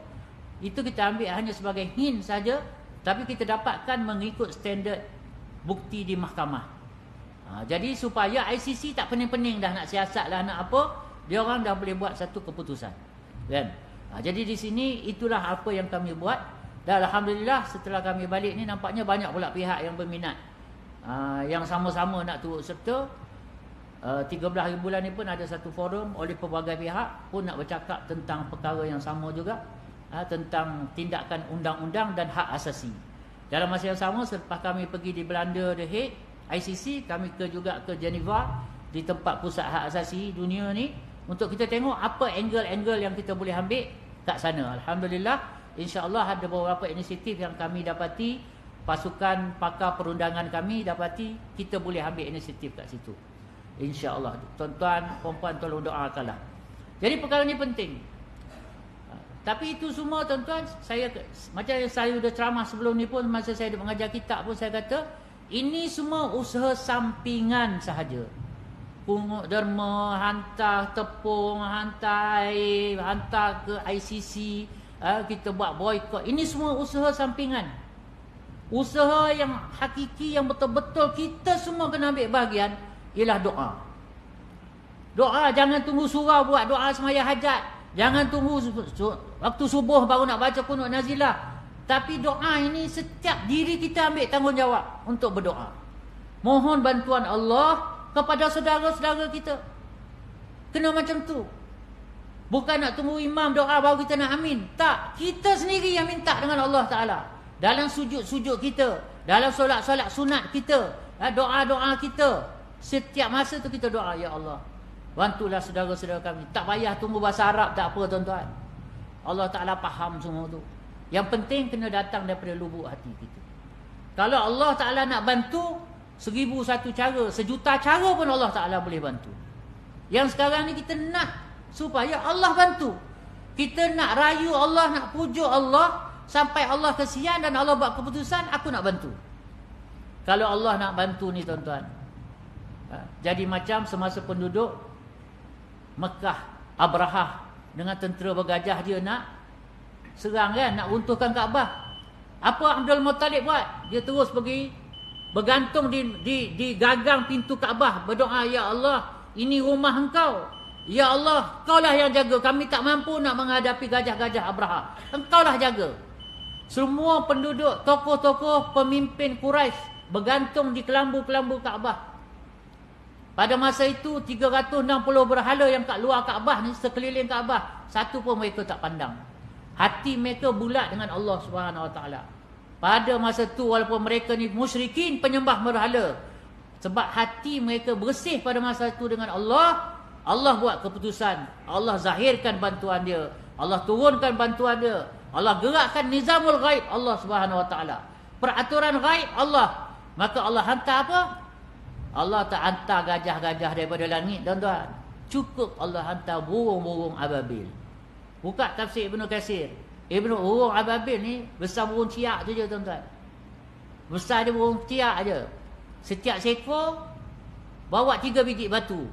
Itu kita ambil hanya sebagai hint saja, tapi kita dapatkan mengikut standard bukti di mahkamah. Jadi supaya ICC tak pening-pening dah nak siasat lah, nak apa, dia orang dah boleh buat satu keputusan, kan? Jadi di sini itulah apa yang kami buat. Dan alhamdulillah setelah kami balik ni nampaknya banyak pula pihak yang berminat yang sama-sama nak turut serta. 13 hari bulan ni pun ada satu forum oleh pelbagai pihak pun nak bercakap tentang perkara yang sama juga, tentang tindakan undang-undang dan hak asasi. Dalam masa yang sama, selepas kami pergi di Belanda, The Hague, ICC, kami juga ke Geneva, di tempat pusat hak asasi dunia ni, untuk kita tengok apa angle-angle yang kita boleh ambil kat sana. Alhamdulillah, insya-Allah ada beberapa inisiatif yang kami dapati, pasukan pakar perundangan kami dapati, kita boleh ambil inisiatif kat situ. InsyaAllah. Tuan-tuan, perempuan, tolong doakanlah. Jadi perkara ni penting. Tapi itu semua tuan-tuan, macam saya sudah ceramah sebelum ni pun, masa saya mengajar kitab pun saya kata, ini semua usaha sampingan sahaja. Pungut derma, hantar tepung, hantar air, hantar ke ICC, kita buat boykot. Ini semua usaha sampingan. Usaha yang hakiki, yang betul-betul kita semua kena ambil bahagian, ialah doa. Doa, jangan tunggu surau buat doa semaya hajat. Jangan tunggu waktu subuh baru nak baca kunut nazilah. Tapi doa ini setiap diri kita ambil tanggungjawab untuk berdoa. Mohon bantuan Allah kepada saudara-saudara kita. Kena macam tu. Bukan nak tunggu imam doa baru kita nak amin. Tak, kita sendiri yang minta dengan Allah Ta'ala. Dalam sujud-sujud kita, dalam solat-solat sunat kita, doa-doa kita, setiap masa tu kita doa, ya Allah, bantulah saudara-saudara kami. Tak payah tunggu bahasa Arab, tak apa tuan-tuan. Allah Ta'ala faham semua tu. Yang penting kena datang daripada lubuk hati kita. Kalau Allah Ta'ala nak bantu, 1001 cara, 1,000,000 cara pun Allah Ta'ala boleh bantu. Yang sekarang ni kita nak supaya Allah bantu. Kita nak rayu Allah, nak pujuk Allah, sampai Allah kesian dan Allah buat keputusan, aku nak bantu. Kalau Allah nak bantu ni tuan-tuan, jadi macam semasa penduduk Mekah, Abrahah dengan tentera bergajah dia nak serang kan, nak runtuhkan Kaabah. Apa Abdul Muttalib buat? Dia terus pergi bergantung di gagang pintu Kaabah, berdoa, ya Allah, ini rumah engkau. Ya Allah, engkaulah yang jaga. Kami tak mampu nak menghadapi gajah-gajah Abrahah. Engkaulah jaga. Semua penduduk, tokoh-tokoh, pemimpin Quraisy bergantung di kelambu-kelambu Kaabah. Pada masa itu 360 berhala yang kat luar Kaabah ni, sekeliling Kaabah, satu pun mereka tak pandang. Hati mereka bulat dengan Allah Subhanahu Wa Taala. Pada masa itu walaupun mereka ni musyrikin, penyembah berhala, sebab hati mereka bersih pada masa itu dengan Allah, Allah buat keputusan, Allah zahirkan bantuan dia, Allah turunkan bantuan dia, Allah gerakkan nizamul ghaib Allah Subhanahu Wa Taala, peraturan ghaib Allah. Maka Allah hantar apa? Allah tak hantar gajah-gajah daripada langit, tuan-tuan. Cukup Allah hantar burung-burung ababil. Buka tafsir Ibnu Katsir. Burung ababil ni besar burung ciak tu je, tuan-tuan. Besar dia burung ciak je. Setiap seekor bawa 3 biji batu.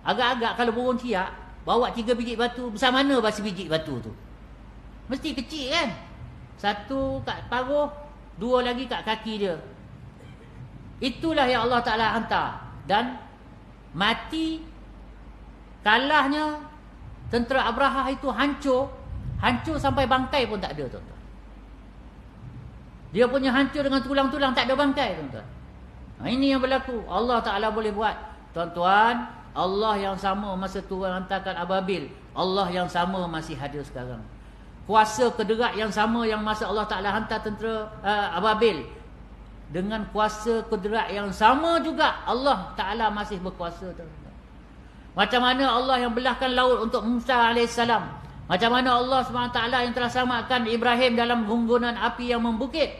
Agak-agak kalau burung ciak bawa 3 biji batu, besar mana basi biji batu tu? Mesti kecil kan? Satu kat paruh, 2 lagi kat kaki dia. Itulah yang Allah Ta'ala hantar. Dan mati, kalahnya tentera Abrahah itu hancur sampai bangkai pun tak ada, tuan-tuan. Dia punya hancur dengan tulang-tulang, tak ada bangkai, tuan-tuan. Ini yang berlaku. Allah Ta'ala boleh buat. Tuan-tuan, Allah yang sama masa turun hantarkan ababil, Allah yang sama masih ada sekarang. Kuasa kederat yang sama yang masa Allah Ta'ala hantar tentera ababil, dengan kuasa kudrat yang sama juga Allah Ta'ala masih berkuasa, tuan-tuan. Macam mana Allah yang belahkan laut untuk Musa AS, macam mana Allah SWT yang telah selamatkan Ibrahim dalam gunggungan api yang membukit.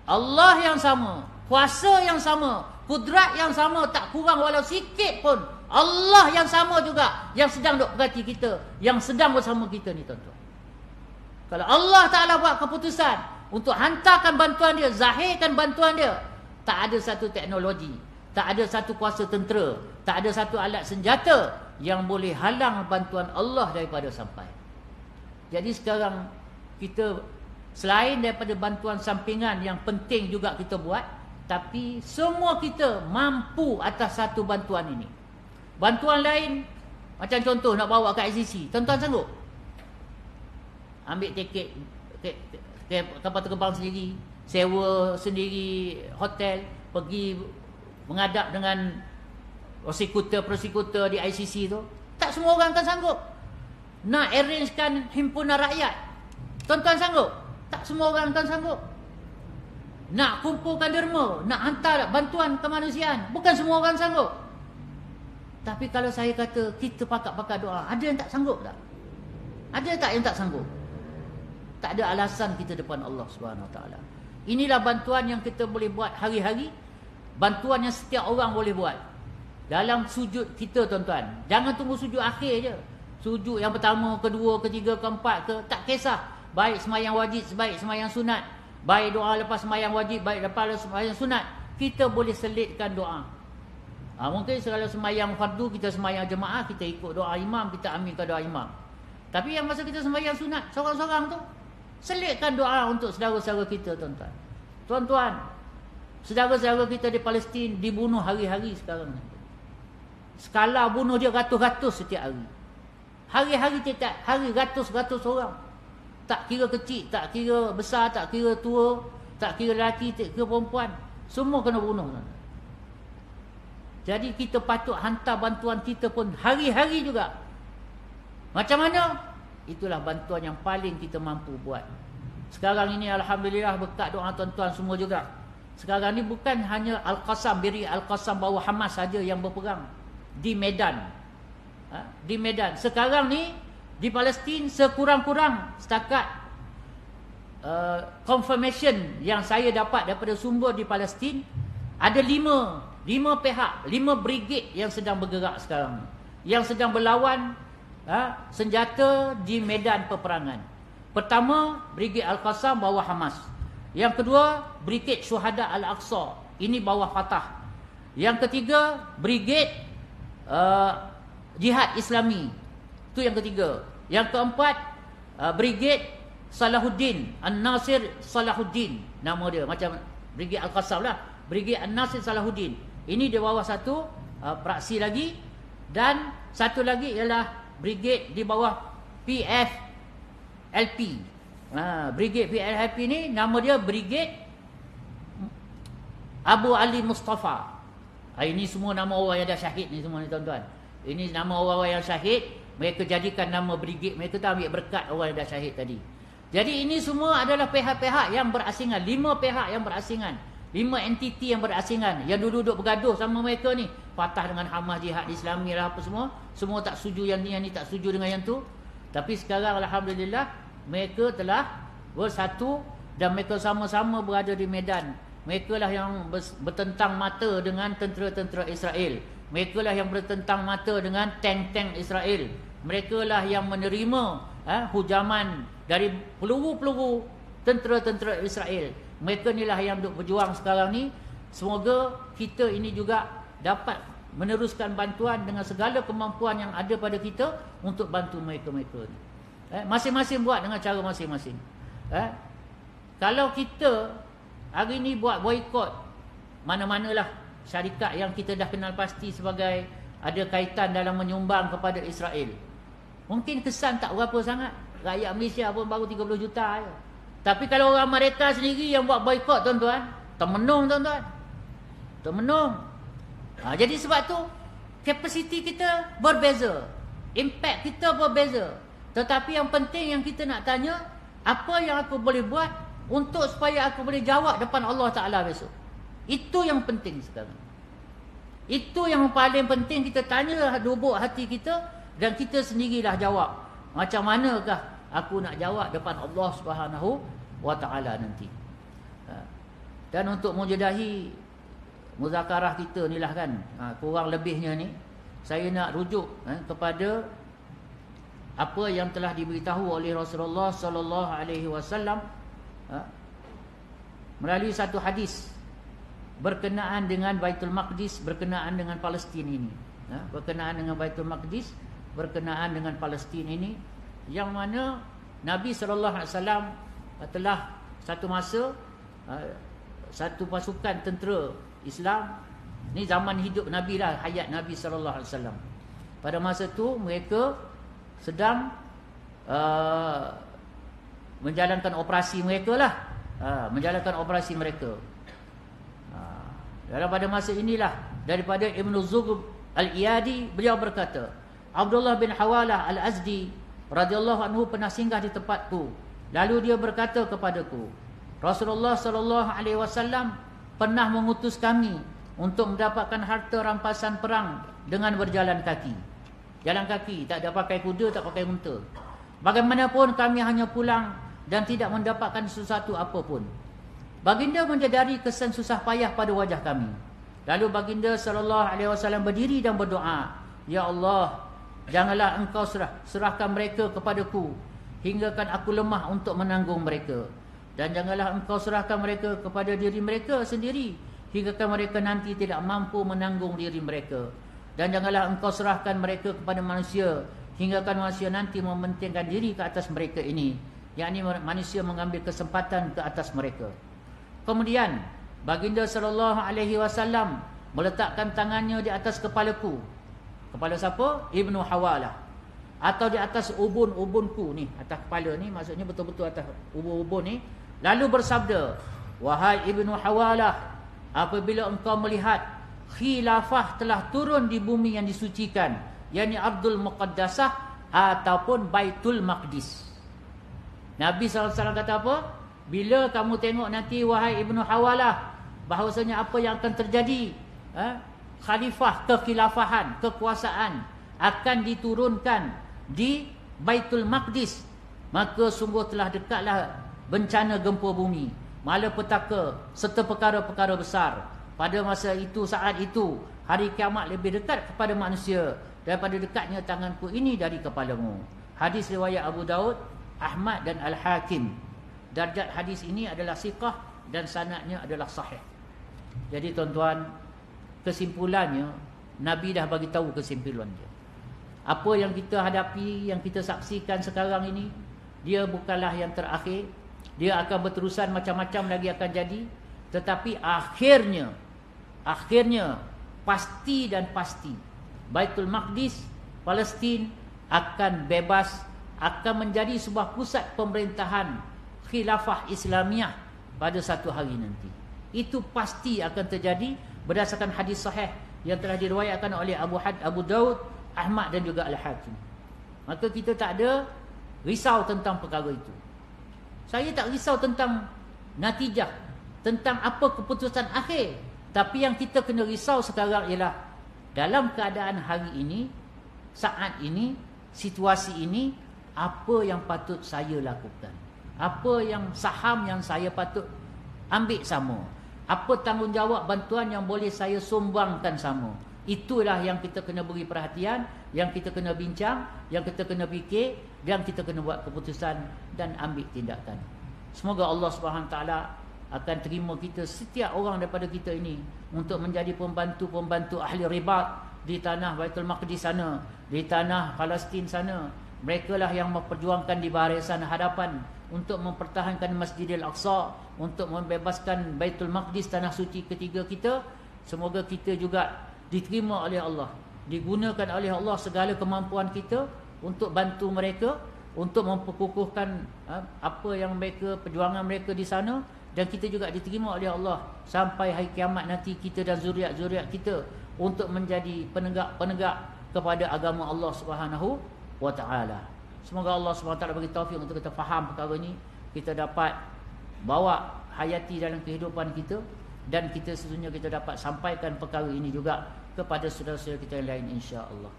Allah yang sama, kuasa yang sama, kudrat yang sama, tak kurang walau sikit pun. Allah yang sama juga, yang sedang duk perhati kita, yang sedang bersama kita ni, tuan-tuan. Kalau Allah Ta'ala buat keputusan untuk hantarkan bantuan dia, zahirkan bantuan dia, tak ada satu teknologi, tak ada satu kuasa tentera, tak ada satu alat senjata yang boleh halang bantuan Allah daripada sampai. Jadi sekarang kita, selain daripada bantuan sampingan yang penting juga kita buat, tapi semua kita mampu atas satu bantuan ini. Bantuan lain, macam contoh nak bawa ke ICC, tuan-tuan sanggup? Ambil tiket kapal terbang sendiri, sewa sendiri hotel, pergi menghadap dengan prosekutor di ICC tu. Tak semua orang akan sanggup. Nak arrangekan himpunan rakyat, tuan-tuan sanggup? Tak semua orang akan sanggup. Nak kumpulkan derma, nak hantar bantuan kemanusiaan, bukan semua orang sanggup. Tapi kalau saya kata kita pakat-pakat doa, ada yang tak sanggup tak? Ada tak yang tak sanggup? Tak ada alasan kita depan Allah Subhanahu Wa Taala. Inilah bantuan yang kita boleh buat hari-hari. Bantuan yang setiap orang boleh buat dalam sujud kita, tuan-tuan. Jangan tunggu sujud akhir je. Sujud yang pertama, kedua, ketiga, keempat ke, tak kisah. Baik semayang wajib, baik semayang sunat, baik doa lepas semayang wajib, baik lepas semayang sunat, kita boleh selitkan doa. Mungkin kalau semayang fardu, kita semayang jemaah, kita ikut doa imam, kita aminkan doa imam. Tapi yang masa kita semayang sunat seorang-seorang tu, selitkan doa untuk saudara-saudara kita, tuan-tuan. Tuan-tuan, saudara-saudara kita di Palestin dibunuh hari-hari sekarang ni. Skala bunuh dia ratus-ratus setiap hari. Hari-hari setiap hari ratus-ratus orang. Tak kira kecil, tak kira besar, tak kira tua, tak kira lelaki, tak kira perempuan, semua kena bunuh. Jadi kita patut hantar bantuan kita pun hari-hari juga. Macam mana? Itulah bantuan yang paling kita mampu buat. Sekarang ini alhamdulillah berkat doa tuan-tuan semua juga. Sekarang ni bukan hanya Al-Qassam, biri Al-Qassam bawah Hamas saja yang berperang di Medan. Di Medan. Sekarang ni di Palestin sekurang-kurang setakat confirmation yang saya dapat daripada sumber di Palestin, ada 5 pihak, 5 brigade yang sedang bergerak sekarang, yang sedang berlawan senjata di medan peperangan. Pertama, brigade Al-Qassam bawah Hamas. Yang kedua, brigade Syuhada Al-Aqsa, ini bawah Fatah. Yang ketiga, brigade Jihad Islami, itu yang ketiga. Yang keempat, brigade Salahuddin, An-Nasir Salahuddin, nama dia macam brigade Al-Qassam lah, brigade An-Nasir Salahuddin. Ini di bawah satu praksi lagi. Dan satu lagi ialah brigade di bawah PFLP. Brigade PFLP ni nama dia brigade Abu Ali Mustafa. Ini semua nama orang yang dah syahid ni semua ni, tuan-tuan. Ini nama orang-orang yang syahid, mereka jadikan nama brigade, mereka tak ambil berkat orang yang dah syahid tadi. Jadi ini semua adalah pihak-pihak yang berasingan, 5 pihak yang berasingan, 5 entiti yang berasingan, yang dulu-duduk bergaduh sama mereka ni. Fatah dengan Hamas, Jihad Islami lah apa semua tak setuju yang ni tak setuju dengan yang tu. Tapi sekarang alhamdulillah mereka telah bersatu dan mereka sama-sama berada di medan. Mereka lah yang bertentang mata dengan tentera-tentera Israel. Mereka lah yang bertentang mata dengan tank-tank Israel. Mereka lah yang menerima hujaman dari peluru-peluru tentera-tentera Israel. Mereka ni lah yang duk berjuang sekarang ni. Semoga kita ini juga dapat meneruskan bantuan dengan segala kemampuan yang ada pada kita untuk bantu mereka-mereka ni. Masing-masing buat dengan cara masing-masing. Kalau kita hari ni buat boikot mana-manalah syarikat yang kita dah kenal pasti sebagai ada kaitan dalam menyumbang kepada Israel, mungkin kesan tak berapa sangat. Rakyat Malaysia pun baru 30 juta je. Tapi kalau orang mereka sendiri yang buat boikot, tuan-tuan, termenung, tuan-tuan, termenung. Jadi sebab tu kapasiti kita berbeza, impact kita berbeza. Tetapi yang penting yang kita nak tanya, apa yang aku boleh buat untuk supaya aku boleh jawab depan Allah Ta'ala besok. Itu yang penting sekarang. Itu yang paling penting. Kita tanya lubuk hati kita dan kita sendirilah jawab. Macam manakah aku nak jawab depan Allah Subhanahu Wa Ta'ala nanti. Dan untuk menjedahi muzakarah kita ni lah kan, kurang lebihnya ni saya nak rujuk kepada apa yang telah diberitahu oleh Rasulullah sallallahu alaihi wasallam melalui satu hadis berkenaan dengan Baitul Maqdis, berkenaan dengan Palestin ini. Berkenaan dengan Baitul Maqdis, berkenaan dengan Palestin ini, yang mana Nabi sallallahu alaihi wasallam telah satu masa satu pasukan tentera Islam, ni zaman hidup Nabi lah, hayat Nabi sallallahu alaihi wasallam. Pada masa tu mereka sedang menjalankan operasi mereka lah, menjalankan operasi mereka. Dalam pada masa inilah daripada Ibnu Zugub Al-Iyadi, beliau berkata, Abdullah bin Hawalah Al-Azdi radhiyallahu anhu pernah singgah di tempatku. Lalu dia berkata kepadaku, Rasulullah sallallahu alaihi wasallam pernah mengutus kami untuk mendapatkan harta rampasan perang dengan berjalan kaki. Jalan kaki, tak ada pakai kuda, tak pakai unta. Bagaimanapun kami hanya pulang dan tidak mendapatkan sesuatu apapun. Baginda menyadari kesan susah payah pada wajah kami. Lalu baginda sallallahu alaihi wasallam berdiri dan berdoa, Ya Allah, janganlah engkau serahkan mereka kepadaku hinggakan aku lemah untuk menanggung mereka. Dan janganlah engkau serahkan mereka kepada diri mereka sendiri hinggakan mereka nanti tidak mampu menanggung diri mereka. Dan janganlah engkau serahkan mereka kepada manusia hinggakan manusia nanti mementingkan diri ke atas mereka ini, yakni manusia mengambil kesempatan ke atas mereka. Kemudian baginda sallallahu alaihi wasallam meletakkan tangannya di atas kepalaku. Kepala siapa? Ibnu Hawalah. Atau di atas ubun-ubunku ni, atas kepala ni, maksudnya betul-betul atas ubun-ubun ni. Lalu bersabda, Wahai Ibnu Hawalah, apabila engkau melihat khilafah telah turun di bumi yang disucikan, yakni Ardul Muqaddasah ataupun Baitul Maqdis. Nabi SAW kata apa? Bila kamu tengok nanti, wahai Ibnu Hawalah, bahawasanya apa yang akan terjadi, khalifah, kekhilafahan, kekuasaan akan diturunkan di Baitul Maqdis, maka sungguh telah dekatlah bencana gempa bumi, malapetaka serta perkara-perkara besar. Pada masa itu, saat itu, hari kiamat lebih dekat kepada manusia daripada dekatnya tanganku ini dari kepalamu. Hadis riwayat Abu Daud, Ahmad dan Al-Hakim. Darjat hadis ini adalah siqah dan sanadnya adalah sahih. Jadi tuan-tuan, kesimpulannya, Nabi dah bagi tahu kesimpulan dia. Apa yang kita hadapi, yang kita saksikan sekarang ini, dia bukanlah yang terakhir. Dia akan berterusan, macam-macam lagi akan jadi. Tetapi akhirnya pasti dan pasti Baitul Maqdis, Palestin akan bebas, akan menjadi sebuah pusat pemerintahan khilafah Islamiah pada satu hari nanti. Itu pasti akan terjadi berdasarkan hadis sahih yang telah diriwayatkan oleh Abu Daud, Ahmad dan juga Al-Hakim. Maka kita tak ada risau tentang perkara itu. Saya tak risau tentang natijah, tentang apa keputusan akhir. Tapi yang kita kena risau sekarang ialah dalam keadaan hari ini, saat ini, situasi ini, apa yang patut saya lakukan? Apa yang saham yang saya patut ambil sama? Apa tanggungjawab bantuan yang boleh saya sumbangkan sama? Itulah yang kita kena beri perhatian, yang kita kena bincang, yang kita kena fikir, yang kita kena buat keputusan dan ambil tindakan. Semoga Allah SWT akan terima kita, setiap orang daripada kita ini, untuk menjadi pembantu-pembantu ahli ribat di tanah Baitul Maqdis sana, di tanah Palestin sana. Mereka lah yang memperjuangkan di barisan hadapan untuk mempertahankan Masjidil Aqsa, untuk membebaskan Baitul Maqdis, tanah suci ketiga kita. Semoga kita juga diterima oleh Allah, digunakan oleh Allah segala kemampuan kita untuk bantu mereka, untuk memperkukuhkan apa yang mereka, perjuangan mereka di sana. Dan kita juga diterima oleh Allah sampai hari kiamat nanti, kita dan zuriat-zuriat kita, untuk menjadi penegak-penegak kepada agama Allah Subhanahu wa ta'ala. Semoga Allah SWT bagi taufik untuk kita faham perkara ini, kita dapat bawa hayati dalam kehidupan kita, dan kita sesungguhnya kita dapat sampaikan perkara ini juga kepada saudara-saudara kita yang lain, insya-Allah.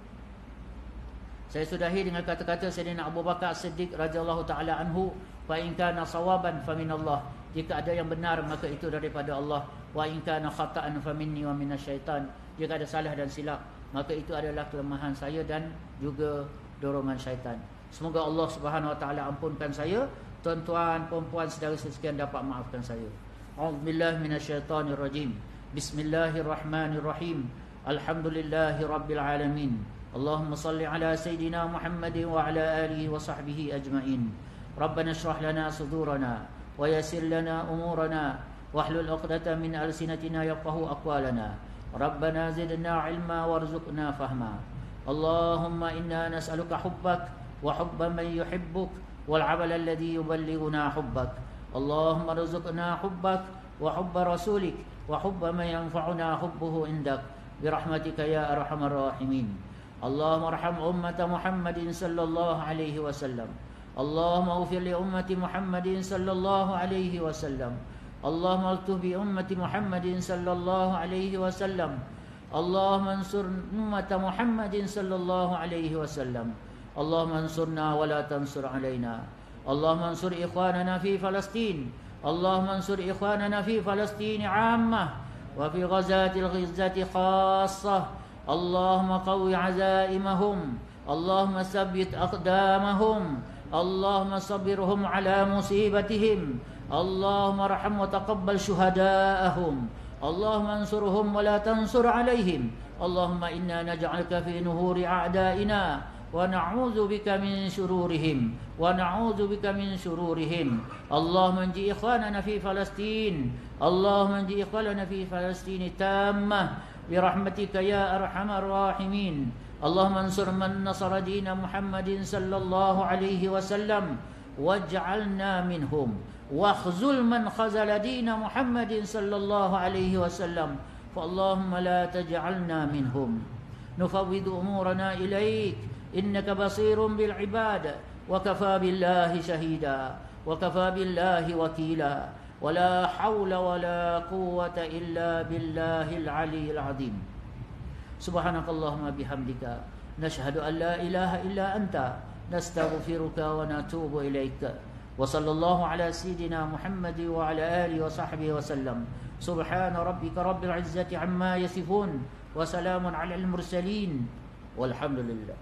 Saya sudahi dengan kata-kata Sayyidina Abu Bakar Siddiq radhiyallahu taala anhu, fa in kana sawaban fa minallah, jika ada yang benar maka itu daripada Allah, wa in kana khata'an fa minni wa minasyaitan, jika ada salah dan silap maka itu adalah kelemahan saya dan juga dorongan syaitan. Semoga Allah Subhanahu wa taala ampunkan saya, tuan-tuan, puan-puan, saudara sekalian dapat maafkan saya. A'udzubillahi minasyaitonirrajim. Bismillahirrahmanirrahim. Alhamdulillahirabbil alamin. Allahumma salli ala sayyidina Muhammad wa ala alihi wa sahbihi ajma'in. Rabbana shrah lana sudurana wa yassir lana umurana wahlul 'uqdatam min alsinatina yafqahu aqwalana. Rabbana zidna 'ilma warzuqna fahma. Allahumma inna nas'aluka hubbak wa hubba man yuhibbuk wal 'amala alladhi yuballighuna hubbak. Allahumma rzuqna hubbak wa hubba rasulik وحب من ينفعنا حبه عندك برحمتك يا أرحم الراحمين. اللهم ارحم أمة محمد صلى الله عليه وسلم. اللهم اغفر لأمة محمد صلى الله عليه وسلم. اللهم الطف بأمة محمد صلى الله عليه وسلم. اللهم انصر أمة محمد صلى الله عليه وسلم. اللهم انصرنا ولا تنصر علينا. اللهم انصر إخواننا في فلسطين. اللهم انصر إخواننا في فلسطين عامة وفي غزة خاصة. اللهم قوي عزائمهم. اللهم ثبت أقدامهم. اللهم صبرهم على مصيبتهم. اللهم ارحم وتقبل شهداءهم. اللهم انصرهم ولا تنصر عليهم. اللهم إنا نجعلك في نهور أعدائنا ونعوذ بك من شرورهم. اللهم انجي إخواننا في فلسطين. اللهم انجي إخواننا في فلسطين تامة برحمتك يا أرحم الراحمين. اللهم انصر من نصر دين محمد صلى الله عليه وسلم واجعلنا منهم، واخذل من خذل دين محمد صلى الله عليه وسلم، فاللهم لا تجعلنا منهم. نفوض أمورنا إليك إنك بصير بالعباد، وكفى بالله شهيدا، وكفى بالله وكيلا، ولا حول ولا قوة إلا بالله العلي العظيم. سبحانك اللهم بحمدك نشهد أن لا إله إلا أنت نستغفرك ونتوب إليك. وصلى الله على سيدنا محمد وعلى آله وصحبه وسلم. سبحان ربك رب العزة عما يصفون وسلام على المرسلين والحمد لله.